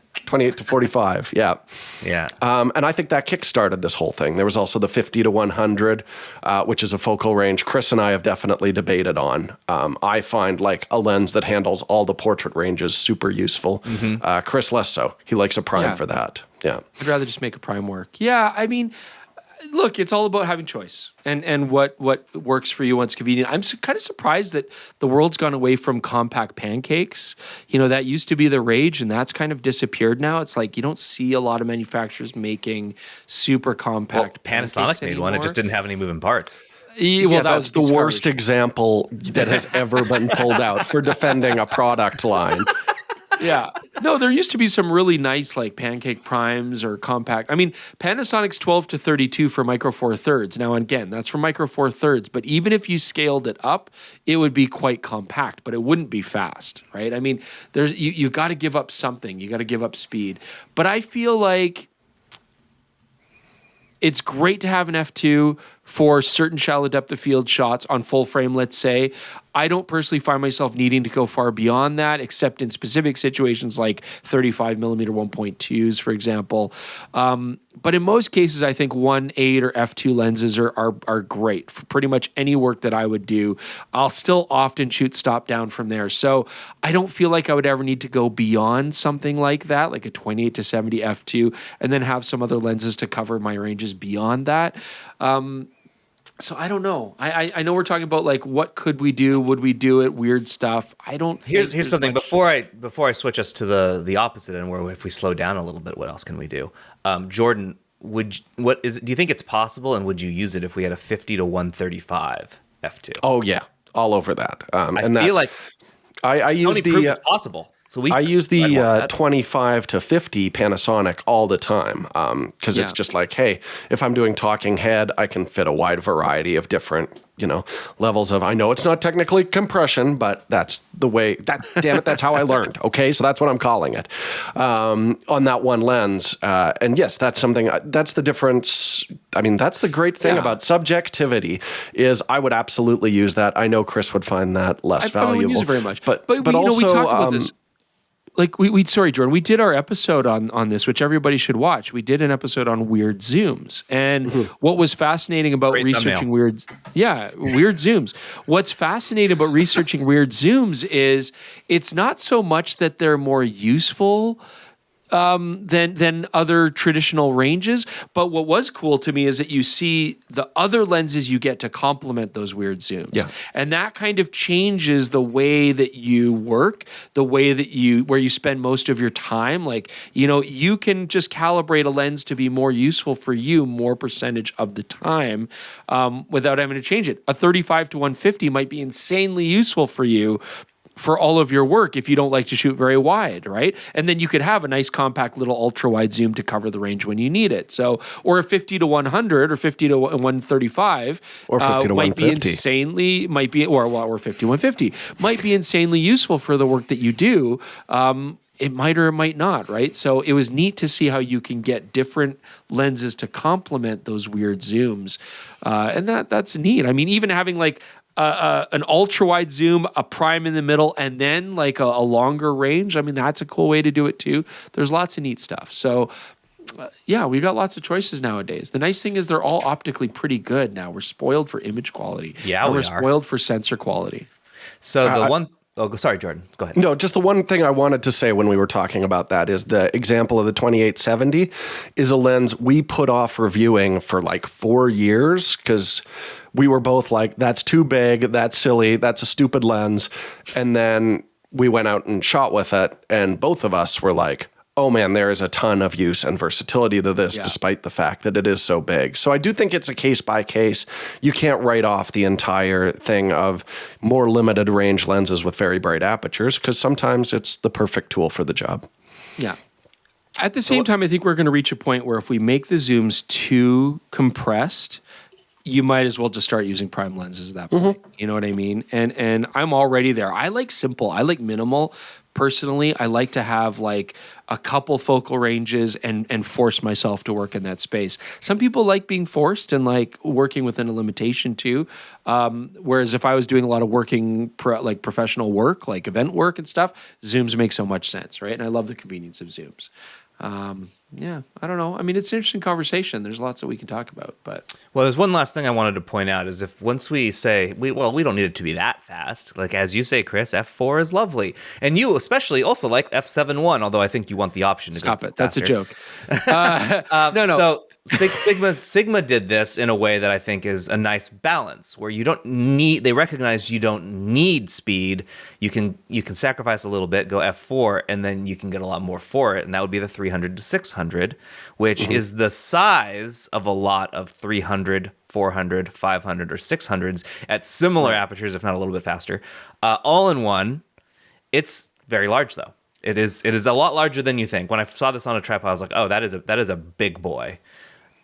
to 45. Yeah. Yeah. And I think that kickstarted this whole thing. There was also the 50 to 100, which is a focal range Chris and I have definitely debated on. I find like a lens that handles all the portrait ranges super useful. Chris less so. He likes a prime for that. Yeah. I'd rather just make a prime work. Yeah. I mean, look, it's all about having choice and what works for you when it's convenient. I'm kind of surprised that the world's gone away from compact pancakes. You know, that used to be the rage, and that's kind of disappeared now. It's like you don't see a lot of manufacturers making super compact Panasonic made one. It just didn't have any moving parts. Well, that's the worst example that has ever been pulled out for defending a product line. Yeah. No, there used to be some really nice like pancake primes or compact. I mean, Panasonic's 12 to 32 for micro four thirds. Now, again, that's for micro four thirds. But even if you scaled it up, it would be quite compact, but it wouldn't be fast, right? I mean, you got to give up something. You got to give up speed. But I feel like it's great to have an f2 for certain shallow depth of field shots on full frame, let's say. I don't personally find myself needing to go far beyond that, except in specific situations like 35 millimeter 1.2s, for example. But in most cases, I think 1.8 or f2 lenses are great for pretty much any work that I would do. I'll still often shoot stop down from there. So I don't feel like I would ever need to go beyond something like that, like a 28 to 70 f2, and then have some other lenses to cover my ranges beyond that. So I don't know. I know we're talking about like what could we do? Would we do it? Weird stuff. I don't. Here's something before I switch us to the opposite end, where if we slow down a little bit, what else can we do? Jordan, do you think it's possible, and would you use it if we had a 50 to 135 f2? Oh yeah, all over that. And I feel like I use the it's possible. So I use the 25 to 50 Panasonic all the time because it's just like, hey, if I'm doing talking head, I can fit a wide variety of different, levels of, I know it's not technically compression, but that's the way, damn it, that's how I learned. Okay, so that's what I'm calling it on that one lens. And yes, that's something, that's the difference. I mean, that's the great thing about subjectivity is I would absolutely use that. I know Chris would find that less valuable. I wouldn't use it very much. But we also, talked about this. Like sorry, Jordan, we did our episode on this, which everybody should watch. We did an episode on weird zooms. And what was fascinating about researching weird zooms. What's fascinating about researching weird zooms is it's not so much that they're more useful than other traditional ranges. But what was cool to me is that you see the other lenses you get to complement those weird zooms. Yeah. And that kind of changes the way that you work, the way that where you spend most of your time. Like, you can just calibrate a lens to be more useful for you more percentage of the time without having to change it. A 35 to 150 might be insanely useful for you, for all of your work if you don't like to shoot very wide, right? And then you could have a nice compact little ultra wide zoom to cover the range when you need it. So, or a 50 to 100 or 50 to 135 or 50 to might 150 or 50 to 150 might be insanely useful for the work that you do. It might or it might not, right? So it was neat to see how you can get different lenses to complement those weird zooms, and that's neat. I mean, even having like an ultra wide zoom, a prime in the middle, and then like a longer range. I mean, that's a cool way to do it too. There's lots of neat stuff. So yeah, we got lots of choices nowadays. The nice thing is they're all optically pretty good now. We're spoiled for image quality. Yeah, we're spoiled for sensor quality. So the one... Oh, sorry, Jordan. Go ahead. No, just the one thing I wanted to say when we were talking about that is the example of the 2870 is a lens we put off reviewing for like 4 years because we were both like, that's too big, that's silly, that's a stupid lens. And then we went out and shot with it, and both of us were like, oh man, there is a ton of use and versatility to this, despite the fact that it is so big. So I do think it's a case by case. You can't write off the entire thing of more limited range lenses with very bright apertures, because sometimes it's the perfect tool for the job. Yeah. At the same time, I think we're going to reach a point where if we make the zooms too compressed, you might as well just start using prime lenses at that point. Mm-hmm. You know what I mean? And I'm already there. I like simple. I like minimal. Personally, I like to have like a couple focal ranges and force myself to work in that space. Some people like being forced and like working within a limitation too. Whereas if I was doing a lot of like professional work, like event work and stuff, zooms make so much sense, right? And I love the convenience of zooms. Yeah, I don't know. I mean, it's an interesting conversation. There's lots that we can talk about, but... Well, there's one last thing I wanted to point out is if once we say, we don't need it to be that fast. Like, as you say, Chris, F4 is lovely. And you especially also like F7.1, although I think you want the option to Stop go it. That's faster. A joke. No. So Sigma did this in a way that I think is a nice balance, where they recognize you don't need speed. You can sacrifice a little bit, go F4, and then you can get a lot more for it. And that would be the 300 to 600, which is the size of a lot of 300, 400, 500, or 600s at similar apertures, if not a little bit faster. All in one, it's very large though. It is a lot larger than you think. When I saw this on a tripod, I was like, oh, that is a big boy.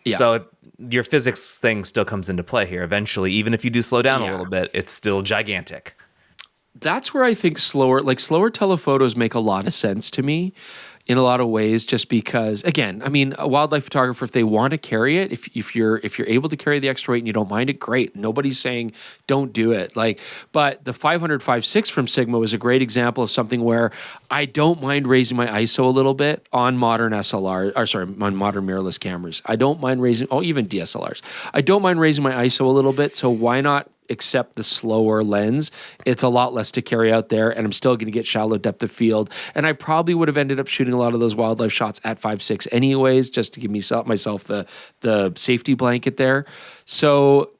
Yeah. So your physics thing still comes into play here. Eventually, even if you do slow down a little bit, it's still gigantic. That's where I think slower telephotos make a lot of sense to me in a lot of ways, just because, again, I mean, a wildlife photographer, if they want to carry it, if you're able to carry the extra weight and you don't mind it, great. Nobody's saying don't do it. But the 500-5.6 from Sigma was a great example of something where I don't mind raising my ISO a little bit on modern on modern mirrorless cameras. I don't mind raising, even DSLRs. I don't mind raising my ISO a little bit. So why not accept the slower lens? It's a lot less to carry out there, and I'm still going to get shallow depth of field. And I probably would have ended up shooting a lot of those wildlife shots at 5.6 anyways, just to give myself the safety blanket there. So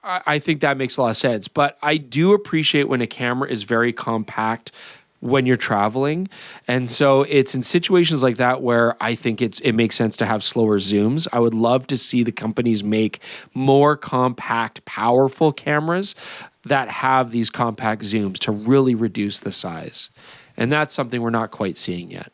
I think that makes a lot of sense. But I do appreciate when a camera is very compact when you're traveling. And so it's in situations like that where I think it makes sense to have slower zooms. I would love to see the companies make more compact, powerful cameras that have these compact zooms to really reduce the size. And that's something we're not quite seeing yet.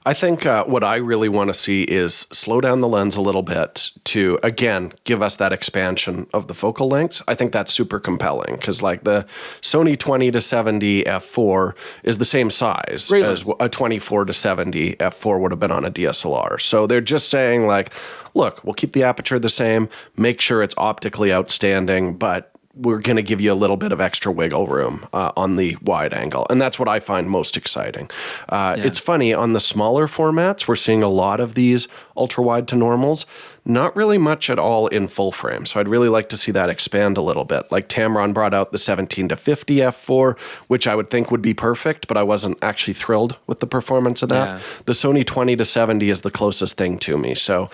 I think what I really want to see is slow down the lens a little bit to, again, give us that expansion of the focal lengths. I think that's super compelling because like the Sony 20 to 70 f4 is the same size as a 24 to 70 f4 would have been on a DSLR. So they're just saying like, look, we'll keep the aperture the same, make sure it's optically outstanding, but we're going to give you a little bit of extra wiggle room on the wide angle. And that's what I find most exciting. It's funny, on the smaller formats, we're seeing a lot of these ultra wide to normals, not really much at all in full frame. So I'd really like to see that expand a little bit. Like Tamron brought out the 17 to 50 f4, which I would think would be perfect, but I wasn't actually thrilled with the performance of that. Yeah. The Sony 20 to 70 is the closest thing to me. So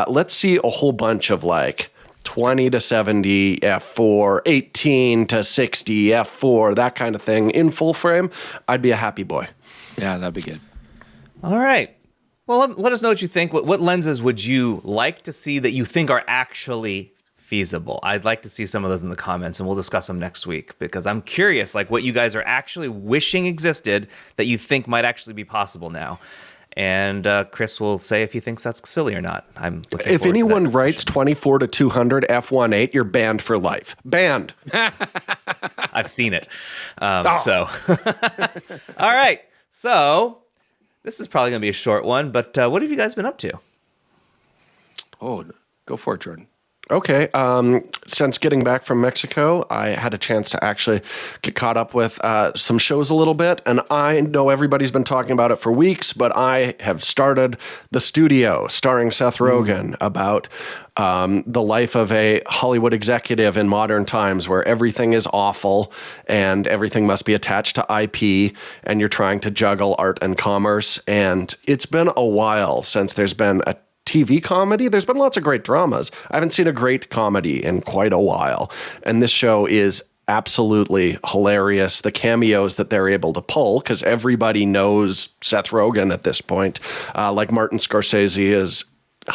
let's see a whole bunch of like 20 to 70 f4, 18 to 60 f4, that kind of thing in full frame. I'd be a happy boy. Yeah, that'd be good. All right. Well, let us know what you think. What lenses would you like to see that you think are actually feasible? I'd like to see some of those in the comments, and we'll discuss them next week, because I'm curious, like, what you guys are actually wishing existed that you think might actually be possible now. And Chris will say if he thinks that's silly or not. I'm looking If forward to anyone that writes 24 to 200 f1.8, you're banned for life. Banned. I've seen it. So, all right. So this is probably going to be a short one, but what have you guys been up to? Oh, go for it, Jordan. Okay. Since getting back from Mexico, I had a chance to actually get caught up with some shows a little bit. And I know everybody's been talking about it for weeks, but I have started The Studio, starring Seth Rogen, about the life of a Hollywood executive in modern times, where everything is awful and everything must be attached to IP, and you're trying to juggle art and commerce. And it's been a while since there's been a TV comedy. There's been lots of great dramas. I haven't seen a great comedy in quite a while. And this show is absolutely hilarious. The cameos that they're able to pull, because everybody knows Seth Rogen at this point. Like Martin Scorsese is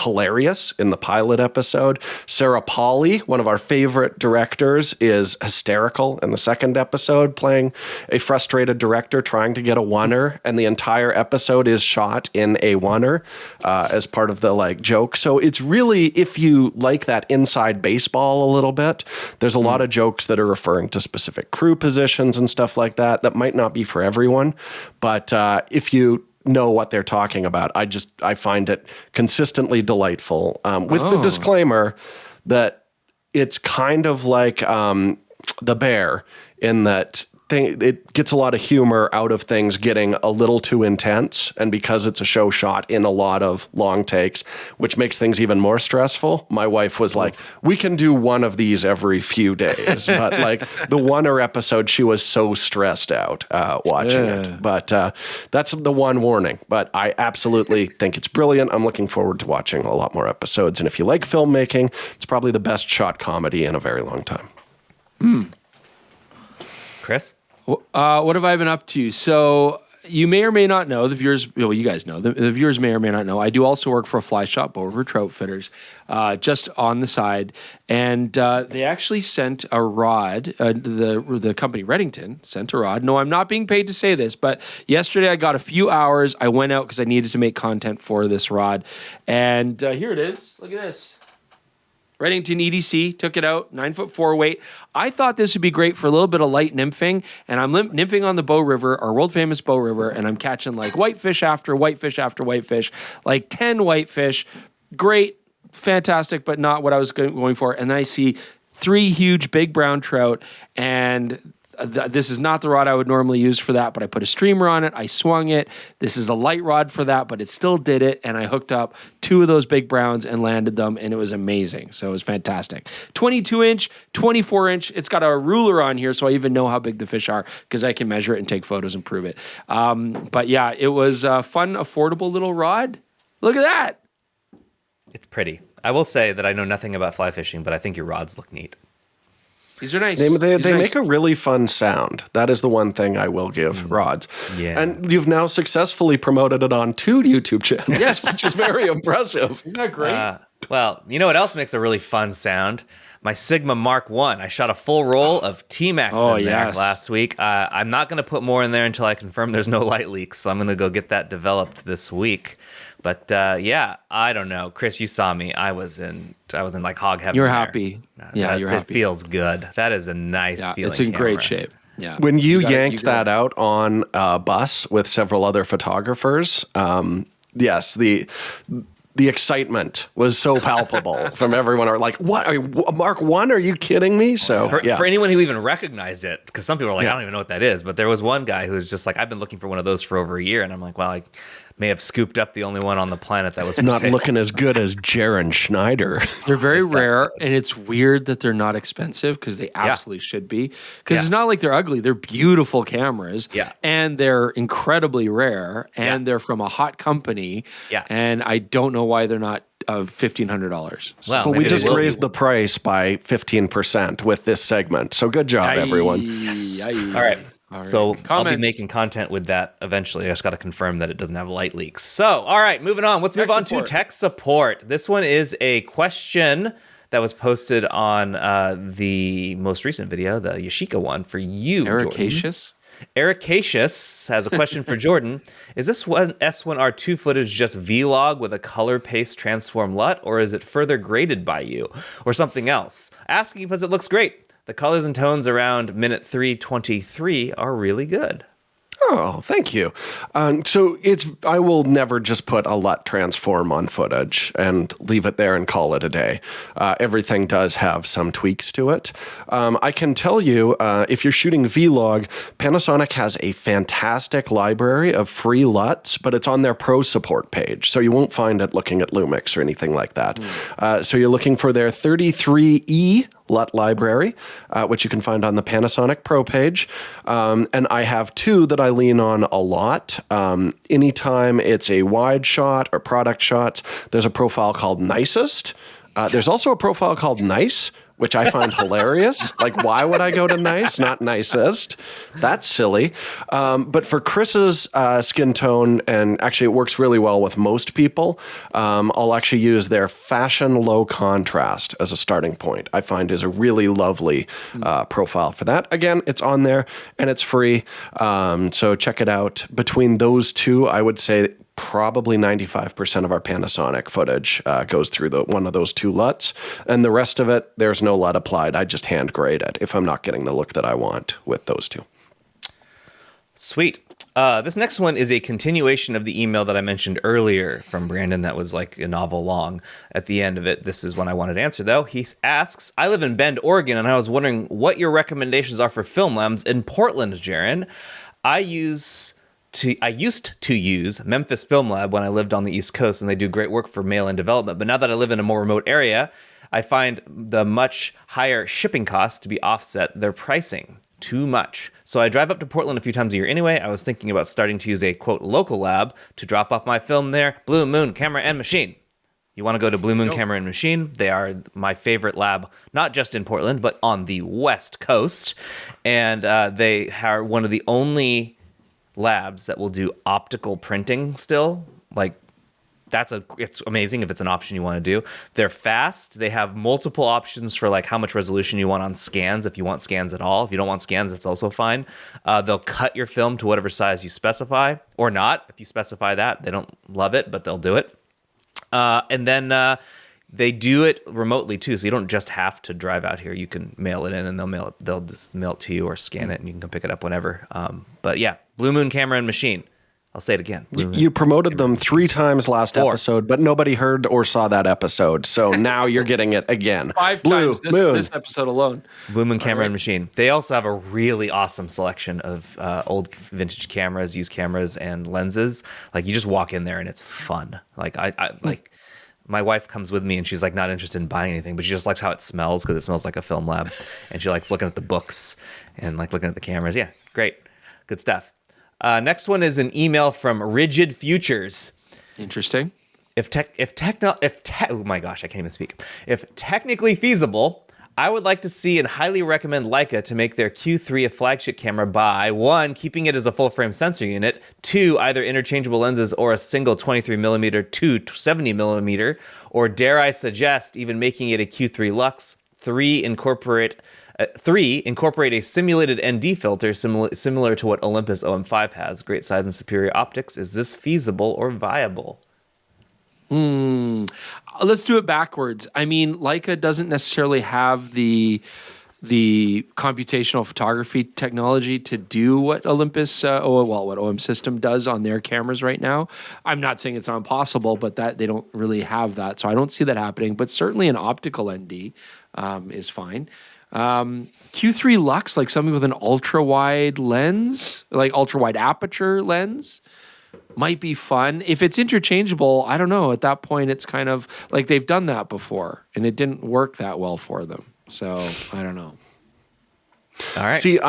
hilarious in the pilot episode. Sarah Polley, one of our favorite directors, is hysterical in the second episode, playing a frustrated director trying to get a oneer, and the entire episode is shot in a oneer as part of the like joke. So it's really, if you like that inside baseball a little bit, there's a lot of jokes that are referring to specific crew positions and stuff like that that might not be for everyone, but if you know what they're talking about, I find it consistently delightful, with the disclaimer that it's kind of like The Bear, in that it gets a lot of humor out of things getting a little too intense, and because it's a show shot in a lot of long takes, which makes things even more stressful. My wife was like, we can do one of these every few days, but like the oneer episode, she was so stressed out watching it. But that's the one warning. But I absolutely think it's brilliant. I'm looking forward to watching a lot more episodes, and if you like filmmaking, it's probably the best shot comedy in a very long time. Chris? What have I been up to? So you may or may not know, the viewers, well, you guys know, the viewers may or may not know, I do also work for a fly shop, Bow River Trout Fitters, just on the side. And they actually sent a rod, the company Reddington sent a rod. No, I'm not being paid to say this, but yesterday I got a few hours. I went out because I needed to make content for this rod. And here it is. Look at this. Reddington EDC, took it out, 9'4" weight. I thought this would be great for a little bit of light nymphing, and I'm nymphing on the Bow River, our world famous Bow River, and I'm catching like whitefish after whitefish after whitefish, like 10 whitefish. Great, fantastic, but not what I was going for. And then I see 3 huge big brown trout, and this is not the rod I would normally use for that, but I put a streamer on it. I swung it. This is a light rod for that, but it still did it. And I hooked up 2 of those big browns and landed them, and it was amazing. So it was fantastic. 22-inch, 24-inch. It's got a ruler on here, so I even know how big the fish are because I can measure it and take photos and prove it. But yeah, it was a fun, affordable little rod. Look at that. It's pretty. I will say that I know nothing about fly fishing, but I think your rods look neat. These are nice. They nice. make a really fun sound. That is the one thing I will give rods. Yeah. And you've now successfully promoted it on 2 YouTube channels, Yes. which is very impressive. Isn't that great? Well, you know what else makes a really fun sound? My Sigma Mark 1. I shot a full roll of T-Max in there last week. I'm not going to put more in there until I confirm there's no light leaks, so I'm going to go get that developed this week. But yeah, I don't know. Chris, you saw me. I was in like hog heaven. You're there. happy. Yeah, you're happy. It feels good. That is a nice feeling. It's in camera. great shape. Yeah. When you yanked that out on a bus with several other photographers, yes, the excitement was so palpable from everyone. Are like, what? Are you, Mark 1? Are you kidding me? So for anyone who even recognized it, because some people are like, I don't even know what that is. But there was one guy who was just like, I've been looking for one of those for over a year, and I'm like, well, I may have scooped up the only one on the planet that was not looking as good as Jaron Schneider. They're very rare, and it's weird that they're not expensive because they absolutely should be. Because it's not like they're ugly. They're beautiful cameras, and they're incredibly rare, and they're from a hot company, and I don't know why they're not $1,500. Well, we just raised the price by 15% with this segment. So good job, everyone. All right. So Comments. I'll be making content with that eventually. I just got to confirm that it doesn't have light leaks. So, all right, moving on. Let's move on to tech support. This one is a question that was posted on the most recent video, the Yashica one, for you, Ericacious? Ericacious has a question for Jordan. Is this one S1R2 footage just vlog with a color paste transform LUT, or is it further graded by you, or something else? Asking because it looks great. The colors and tones around minute 3:23 are really good. Oh, thank you. So I will never just put a LUT transform on footage and leave it there and call it a day. Everything does have some tweaks to it. I can tell you, if you're shooting vlog, Panasonic has a fantastic library of free LUTs, but it's on their pro support page. So you won't find it looking at Lumix or anything like that. So you're looking for their 33E LUT library, which you can find on the Panasonic Pro page. And I have two that I lean on a lot. Anytime it's a wide shot or product shots, there's a profile called Nicest. There's also a profile called Nice, which I find hilarious. Like, why would I go to Nice, not Nicest? That's silly. But for Chris's skin tone, and actually it works really well with most people, I'll actually use their Fashion Low Contrast as a starting point. I find is a really lovely profile for that. Again, it's on there and it's free. So check it out. Between those two, I would say probably 95% of our Panasonic footage goes through one of those two LUTs. And the rest of it, there's no LUT applied. I just hand grade it if I'm not getting the look that I want with those two. Sweet. This next one is a continuation of the email that I mentioned earlier from Brandon that was like a novel long. At the end of it, this is one I wanted to answer, though. He asks, I live in Bend, Oregon, and I was wondering what your recommendations are for film labs in Portland, Jaron. I used to use Memphis Film Lab when I lived on the East Coast, and they do great work for mail and development. But now that I live in a more remote area, I find the much higher shipping costs to be offset their pricing too much. So I drive up to Portland a few times a year anyway. I was thinking about starting to use a, quote, local lab to drop off my film there. Blue Moon Camera and Machine. You want to go to Blue Moon Camera and Machine? They are my favorite lab, not just in Portland, but on the West Coast. And they are one of the only labs that will do optical printing still. Like, it's amazing if it's an option you want to do. They're fast. They have multiple options for like how much resolution you want on scans, if you want scans at all. If you don't want scans, that's also fine. They'll cut your film to whatever size you specify, or not. If you specify that, they don't love it, but they'll do it. And then they do it remotely too, so you don't just have to drive out here. You can mail it in, and they'll just mail it to you or scan it, and you can come pick it up whenever. But yeah, Blue Moon Camera and Machine. I'll say it again. You promoted them 3 times last episode, but nobody heard or saw that episode. So now you're getting it again. 5 times this episode alone. Blue Moon Camera and Machine. They also have a really awesome selection of old vintage cameras, used cameras, and lenses. Like, you just walk in there and it's fun. Like like. My wife comes with me and she's like not interested in buying anything, but she just likes how it smells because it smells like a film lab. And she likes looking at the books and like looking at the cameras. Yeah, great. Good stuff. Next one is an email from Rigid Futures. Interesting. Oh my gosh, I can't even speak. If technically feasible, I would like to see and highly recommend Leica to make their Q3 a flagship camera by 1, keeping it as a full frame sensor unit, 2, either interchangeable lenses or a single 23mm to 70mm, or dare I suggest even making it a Q3 Lux, 3, incorporate a simulated ND filter similar to what Olympus OM5 has. Great size and superior optics. Is this feasible or viable? Let's do it backwards. I mean, Leica doesn't necessarily have the computational photography technology to do what Olympus, what OM System does on their cameras right now. I'm not saying it's not impossible, but that they don't really have that, so I don't see that happening. But certainly an optical ND is fine. Q3 Lux, like something with an ultra wide lens, like ultra wide aperture lens, might be fun. If it's interchangeable, I don't know. At that point, it's kind of like they've done that before and it didn't work that well for them. So I don't know. All right. See,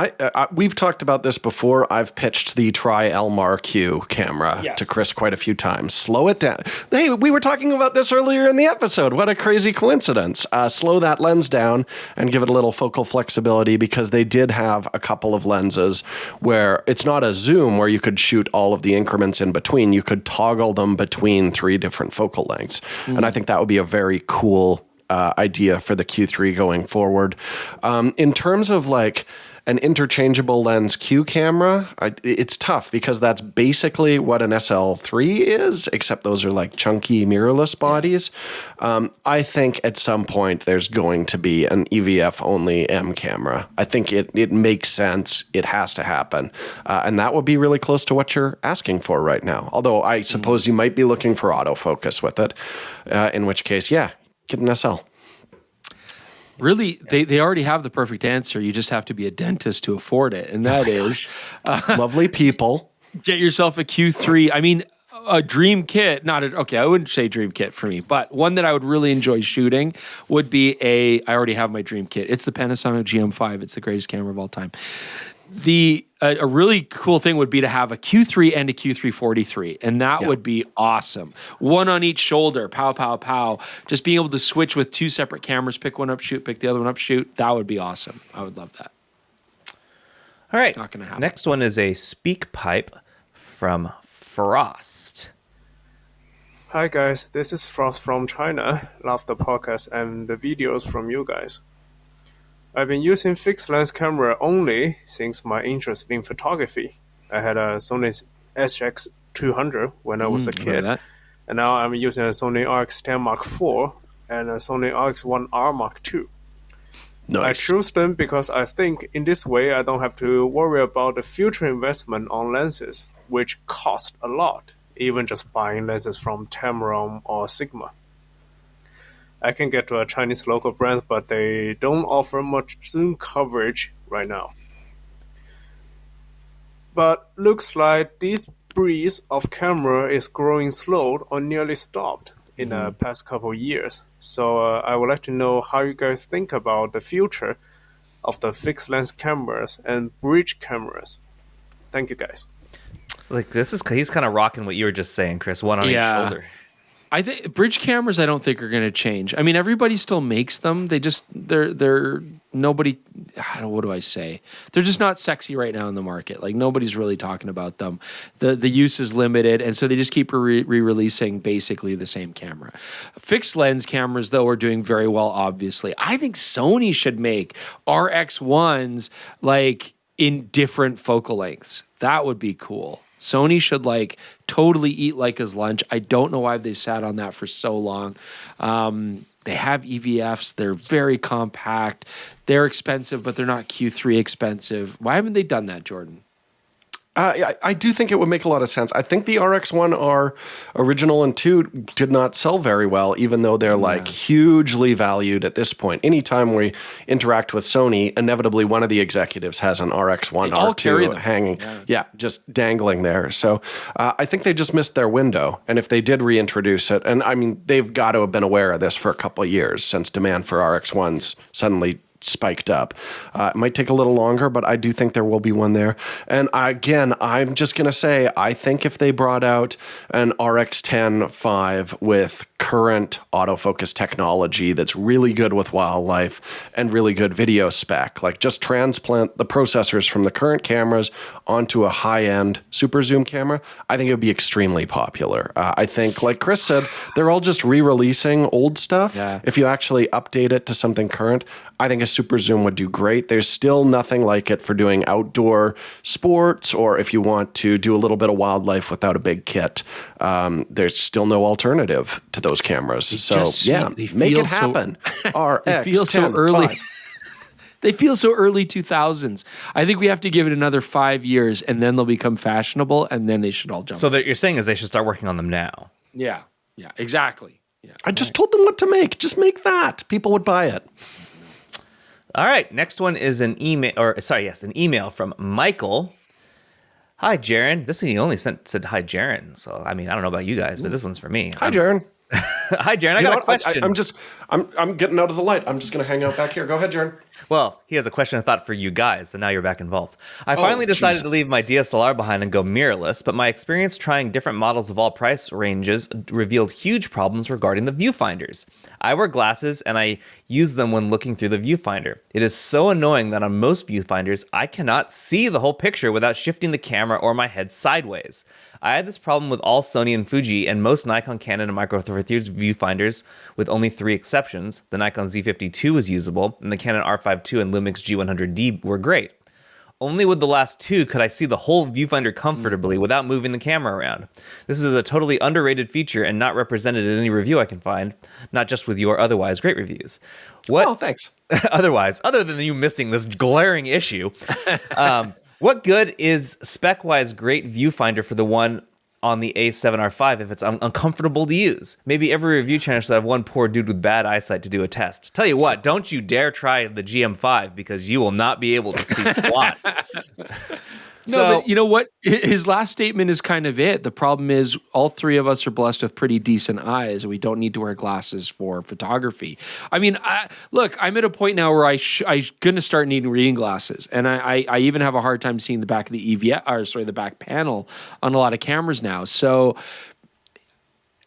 we've talked about this before. I've pitched the Tri-Elmar Q camera to Chris quite a few times. Slow it down. Hey, we were talking about this earlier in the episode. What a crazy coincidence. Slow that lens down and give it a little focal flexibility, because they did have a couple of lenses where it's not a zoom where you could shoot all of the increments in between. You could toggle them between 3 different focal lengths. And I think that would be a very cool idea for the Q3 going forward. In terms of like an interchangeable lens Q camera, it's tough because that's basically what an SL3 is, except those are like chunky mirrorless bodies. I think at some point there's going to be an EVF only M camera. I think it makes sense. It has to happen. And that would be really close to what you're asking for right now. Although I suppose you might be looking for autofocus with it, in which case, yeah, get an SL. Really, they already have the perfect answer. You just have to be a dentist to afford it. And that is... lovely people. Get yourself a Q3. I mean, a dream kit, I wouldn't say dream kit for me, but one that I would really enjoy shooting would be I already have my dream kit. It's the Panasonic GM5. It's the greatest camera of all time. A really cool thing would be to have a Q3 and a Q3-43, and that would be awesome. One on each shoulder, pow, pow, pow. Just being able to switch with two separate cameras, pick one up, shoot, pick the other one up, shoot. That would be awesome. I would love that. All right. Not going to happen. Next one is a speak pipe from Frost. Hi guys, this is Frost from China. Love the podcast and the videos from you guys. I've been using fixed lens camera only since my interest in photography. I had a Sony SX200 when I was a kid, and now I'm using a Sony RX10 Mark IV and a Sony RX1R Mark II. Nice. I choose them because I think in this way I don't have to worry about the future investment on lenses, which cost a lot, even just buying lenses from Tamron or Sigma. I can get to a Chinese local brand, but they don't offer much zoom coverage right now. But looks like this breed of camera is growing slow or nearly stopped in the past couple of years. So I would like to know how you guys think about the future of the fixed lens cameras and bridge cameras. Thank you, guys. Like he's kind of rocking what you were just saying, Chris. One on each shoulder. I think bridge cameras I don't think are going to change. I mean, everybody still makes them. They're nobody, what do I say? They're just not sexy right now in the market. Like nobody's really talking about them. The use is limited, and so they just keep re-releasing basically the same camera. Fixed lens cameras though are doing very well, obviously. I think Sony should make RX1s like in different focal lengths. That would be cool. Sony should like totally eat Leica's lunch. I don't know why they've sat on that for so long. They have EVFs. They're very compact. They're expensive, but they're not Q3 expensive. Why haven't they done that, Jordan? I do think it would make a lot of sense. I think the RX1R original and 2 did not sell very well, even though they're like hugely valued at this point. Anytime we interact with Sony, inevitably one of the executives has an RX1R2 hanging, just dangling there. So I think they just missed their window. And if they did reintroduce it, and I mean, they've got to have been aware of this for a couple of years since demand for RX1s suddenly spiked up. It might take a little longer, but I do think there will be one there. And again, I'm just going to say, I think if they brought out an RX10 5 with current autofocus technology that's really good with wildlife and really good video spec, like just transplant the processors from the current cameras onto a high-end super zoom camera, I think it would be extremely popular. I think, like Chris said, they're all just re-releasing old stuff. Yeah. If you actually update it to something current, I think a super zoom would do great. There's still nothing like it for doing outdoor sports, or if you want to do a little bit of wildlife without a big kit. There's still no alternative to those cameras. Make it happen. They feel so early. They feel so early 2000s. I think we have to give it another 5 years, and then they'll become fashionable, and then they should all jump. So that you're saying is they should start working on them now. Yeah, exactly. Yeah, I just told them what to make. Just make that. People would buy it. All right, next one is an email from Michael. Hi, Jaron. This one he only said hi, Jaron. So I mean, I don't know about you guys, but this one's for me. Hi, Jaron. Hi, Jaron. I got a question. I'm getting out of the light. I'm just going to hang out back here. Go ahead, Jaron. Well, he has a question I thought for you guys, so now you're back involved. I finally decided to leave my DSLR behind and go mirrorless, but my experience trying different models of all price ranges revealed huge problems regarding the viewfinders. I wear glasses, and I use them when looking through the viewfinder. It is so annoying that on most viewfinders, I cannot see the whole picture without shifting the camera or my head sideways. I had this problem with all Sony and Fuji and most Nikon, Canon, and Micro Four Thirds viewfinders with only 3 exceptions. The Nikon Z52 was usable, and the Canon R5 II and Lumix G100D were great. Only with the last 2 could I see the whole viewfinder comfortably without moving the camera around. This is a totally underrated feature and not represented in any review I can find, not just with your otherwise great reviews. Oh, thanks. Other than you missing this glaring issue, what good is spec-wise great viewfinder for the one on the A7R5 if it's uncomfortable to use? Maybe every review channel should have one poor dude with bad eyesight to do a test. Tell you what, don't you dare try the GM5 because you will not be able to see squat. But you know what? His last statement is kind of it. The problem is all 3 of us are blessed with pretty decent eyes. We don't need to wear glasses for photography. I mean, I'm at a point now where I'm going to start needing reading glasses. And I even have a hard time seeing the back of the the back panel on a lot of cameras now. So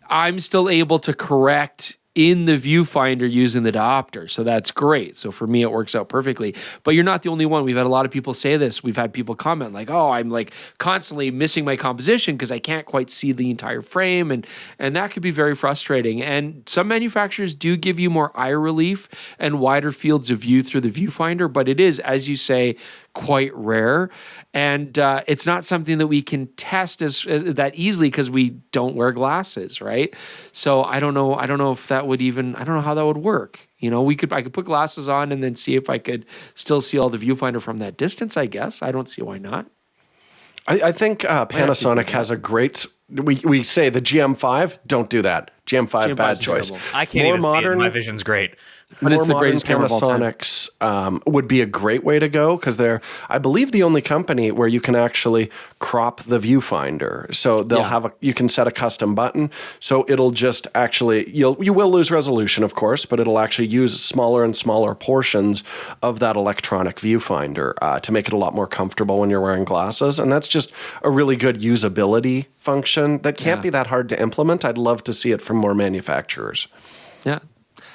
I'm still able to correct in the viewfinder using the diopter. So that's great. So for me, it works out perfectly. But you're not the only one. We've had a lot of people say this. We've had people comment like, oh, I'm like constantly missing my composition because I can't quite see the entire frame. And that could be very frustrating. And some manufacturers do give you more eye relief and wider fields of view through the viewfinder. But it is, as you say, quite rare, and it's not something that we can test as that easily because we don't wear glasses, right? So I don't know if that would even, I don't know how that would work. You know, I could put glasses on and then see if I could still see all the viewfinder from that distance, I guess. I don't see why not. I think Panasonic has a great. We say the GM5, don't do that. GM5 bad choice. Terrible. I can't even see it. My vision's great. But it's the greatest camera of all time. Panasonics would be a great way to go because they're, I believe, the only company where you can actually crop the viewfinder. So they'll you can set a custom button. So it'll just actually, you will lose resolution, of course, but it'll actually use smaller and smaller portions of that electronic viewfinder to make it a lot more comfortable when you're wearing glasses. And that's just a really good usability function that can't be that hard to implement. I'd love to see it from more manufacturers. Yeah.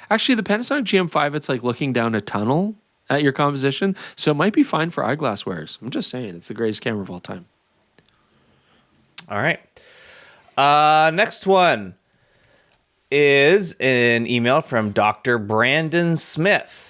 Actually, the Panasonic GM5, it's like looking down a tunnel at your composition. So it might be fine for eyeglass wearers. I'm just saying, it's the greatest camera of all time. All right. Next one is an email from Dr. Brandon Smith.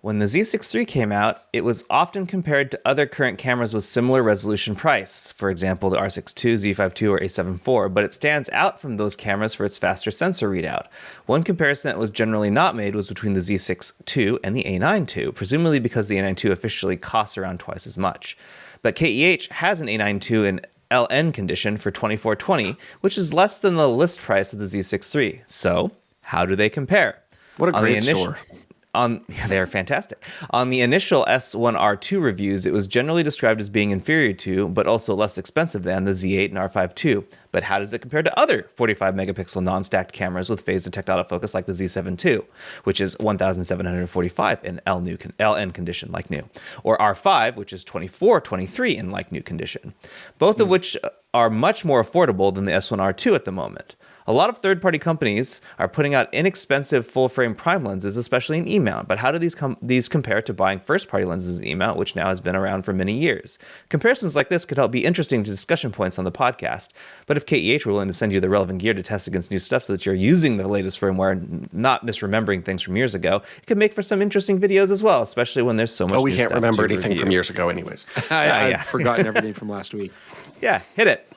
When the Z6 III came out, it was often compared to other current cameras with similar resolution price, for example, the R6 II, Z5 II, or A7 IV, but it stands out from those cameras for its faster sensor readout. One comparison that was generally not made was between the Z6 II and the A9 II, presumably because the A9 II officially costs around twice as much. But KEH has an A9 II in LN condition for $2420, which is less than the list price of the Z6 III. So, how do they compare? What a great store. They are fantastic. On the initial S1R2 reviews, it was generally described as being inferior to, but also less expensive than, the Z8 and R5 II. But how does it compare to other 45 megapixel non-stacked cameras with phase detect autofocus like the Z7 II, which is 1,745 in LN condition like new, or R5, which is 2423 in like new condition, both of which are much more affordable than the S1R2 at the moment. A lot of third-party companies are putting out inexpensive full-frame prime lenses, especially in E-mount. But how do these compare to buying first-party lenses in E-mount, which now has been around for many years? Comparisons like this could help be interesting to discussion points on the podcast. But if KEH were willing to send you the relevant gear to test against new stuff so that you're using the latest firmware and not misremembering things from years ago, it could make for some interesting videos as well, especially when there's so much new stuff. We can't remember anything from years ago anyways. I've forgotten everything from last week. Yeah, hit it.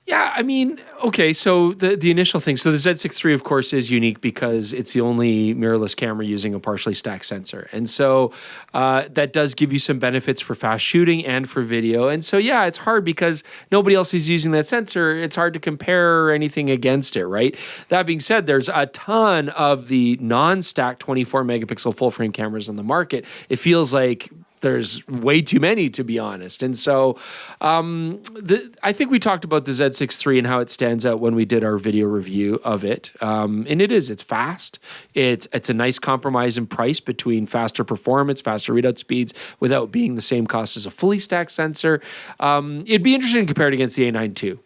Yeah, I mean, okay, so the initial thing. So the Z6 III, of course, is unique because it's the only mirrorless camera using a partially stacked sensor. And so that does give you some benefits for fast shooting and for video. And so, yeah, it's hard because nobody else is using that sensor. It's hard to compare anything against it, right? That being said, there's a ton of the non-stacked 24 megapixel full frame cameras on the market. It feels like there's way too many, to be honest. And so I think we talked about the Z6 III and how it stands out when we did our video review of it. And it's fast. It's a nice compromise in price between faster performance, faster readout speeds, without being the same cost as a fully stacked sensor. It'd be interesting to compare it against the A9 II.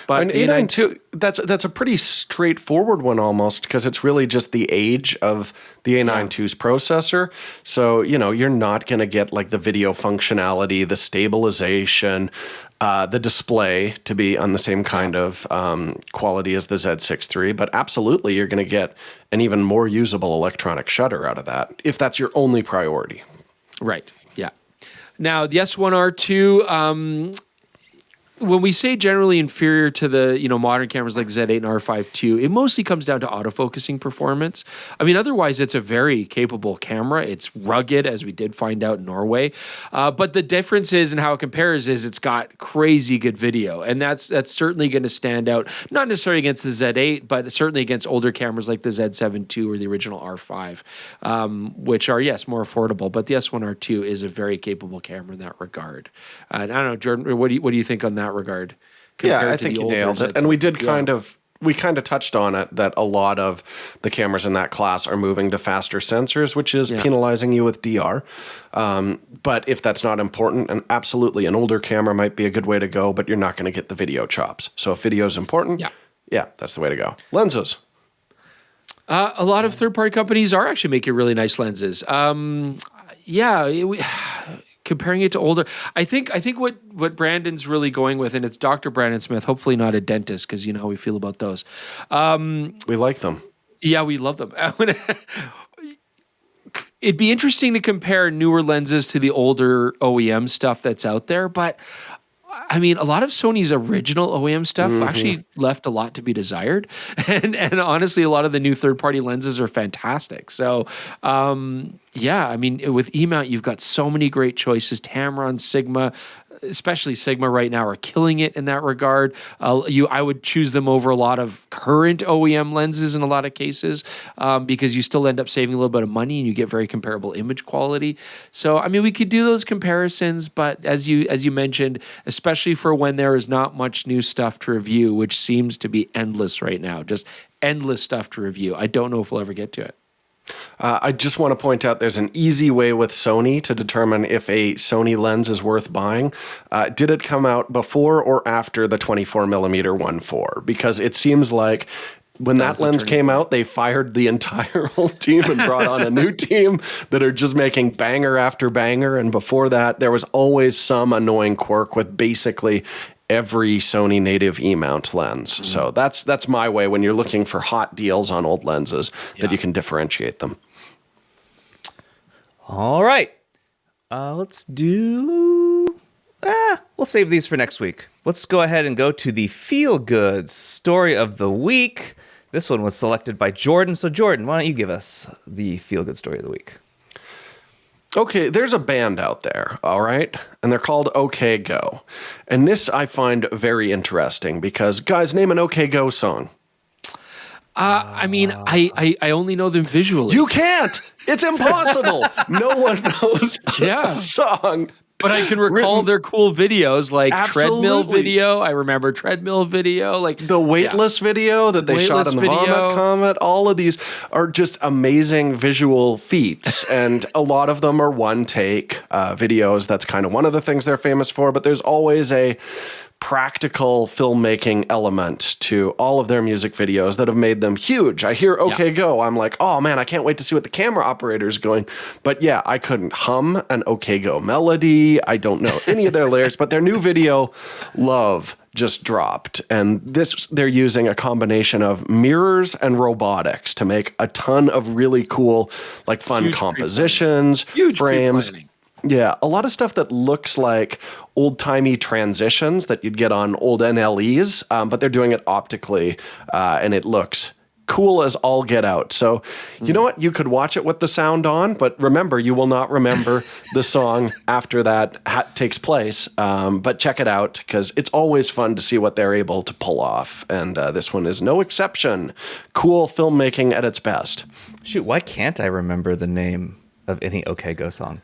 But an A9 II, that's a pretty straightforward one almost because it's really just the age of the A9 II's processor. So, you're not going to get like the video functionality, the stabilization, the display to be on the same kind of quality as the Z6 III, but absolutely you're going to get an even more usable electronic shutter out of that if that's your only priority. Right. Yeah. Now, the S1R2, when we say generally inferior to the modern cameras like Z8 and R5 II, it mostly comes down to autofocusing performance. I mean, otherwise it's a very capable camera. It's rugged, as we did find out in Norway. But the difference is in how it compares is it's got crazy good video, and that's certainly going to stand out. Not necessarily against the Z8, but certainly against older cameras like the Z7 II or the original R5, which are more affordable. But the S1R2 is a very capable camera in that regard. And I don't know, Jordan, what do you think on that regard? Yeah, I think you nailed it. And we did kind of touched on it, that a lot of the cameras in that class are moving to faster sensors, which is penalizing you with DR. But if that's not important, and absolutely an older camera might be a good way to go, but you're not going to get the video chops. So if video is important, that's the way to go. Lenses. A lot of third-party companies are actually making really nice lenses. Comparing it to older, I think what Brandon's really going with, and it's Dr. Brandon Smith, hopefully not a dentist, because you know how we feel about those. We like them. Yeah, we love them. It'd be interesting to compare newer lenses to the older OEM stuff that's out there, but I mean, a lot of Sony's original OEM stuff actually left a lot to be desired. And honestly, a lot of the new third-party lenses are fantastic. So, I mean, with E-mount, you've got so many great choices. Tamron, Sigma, especially Sigma right now, are killing it in that regard. I would choose them over a lot of current OEM lenses in a lot of cases, because you still end up saving a little bit of money and you get very comparable image quality. So, I mean, we could do those comparisons, but as you mentioned, especially for when there is not much new stuff to review, which seems to be endless right now, just endless stuff to review. I don't know if we'll ever get to it. I just want to point out there's an easy way with Sony to determine if a Sony lens is worth buying. Did it come out before or after the 24mm 1.4? Because it seems like when that lens came out, they fired the entire old team and brought on a new team that are just making banger after banger. And before that, there was always some annoying quirk with basically every Sony native E-mount lens. So that's my way when you're looking for hot deals on old lenses that you can differentiate them. All right. Let's do... we'll save these for next week. Let's go ahead and go to the feel-good story of the week. This one was selected by Jordan. So Jordan, why don't you give us the feel-good story of the week? Okay, there's a band out there, all right? And they're called OK Go. And this I find very interesting because, guys, name an OK Go song. I mean, I only know them visually. You can't! It's impossible! No one knows a song. But I can recall their cool videos, like Absolutely. treadmill video. I remember treadmill video, like the weightless video that they shot in the Vomit Comet. All of these are just amazing visual feats, and a lot of them are one-take videos. That's kind of one of the things they're famous for. But there's always a practical filmmaking element to all of their music videos that have made them huge. I hear OK Go, I'm like, oh man, I can't wait to see what the camera operator is going. But yeah, I couldn't hum an OK Go melody. I don't know any of their lyrics, but their new video, Love, just dropped. And they're using a combination of mirrors and robotics to make a ton of really cool, like fun huge compositions, huge frames. Yeah, a lot of stuff that looks like old-timey transitions that you'd get on old NLEs, but they're doing it optically, and it looks cool as all get out. So, you know what? You could watch it with the sound on, but remember, you will not remember the song after that takes place. But check it out, because it's always fun to see what they're able to pull off, and this one is no exception. Cool filmmaking at its best. Shoot, why can't I remember the name of any OK Go song?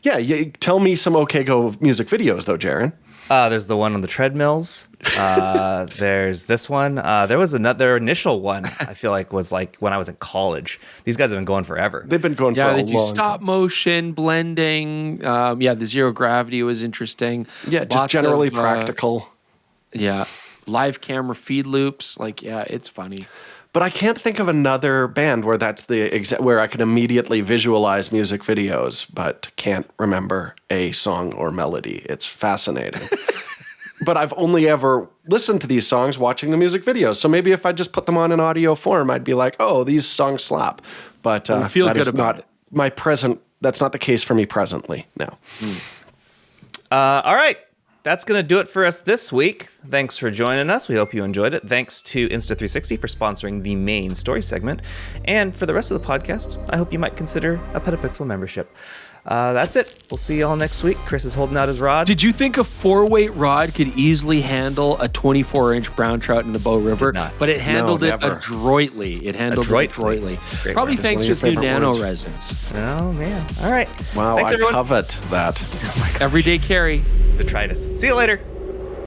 Yeah, tell me some OK Go music videos, though, Jaron. There's the one on the treadmills. There's this one. There was their initial one, I feel like, was like when I was in college. These guys have been going forever. They've been going for a long time. Yeah, they do stop motion, blending. The zero gravity was interesting. Yeah, just generally practical. Live camera feed loops. It's funny. But I can't think of another band where that's where I can immediately visualize music videos, but can't remember a song or melody. It's fascinating. but I've only ever listened to these songs watching the music videos. So maybe if I just put them on in audio form, I'd be like, oh, these songs slap. But feel that good is about not it. my present. That's not the case for me presently. No. All right. That's going to do it for us this week. Thanks for joining us. We hope you enjoyed it. Thanks to Insta360 for sponsoring the main story segment. And for the rest of the podcast, I hope you might consider a PetaPixel membership. That's it. We'll see you all next week. Chris is holding out his rod. Did you think a 4-weight rod could easily handle a 24-inch brown trout in the Bow River? not. But it handled it never. adroitly. It handled it adroitly. Great Probably word. thanks to its One new of your favorite nano words. resins. Oh, man. All right. Wow, Thanks, I everyone. covet that. Everyday carry. Detritus. See you later.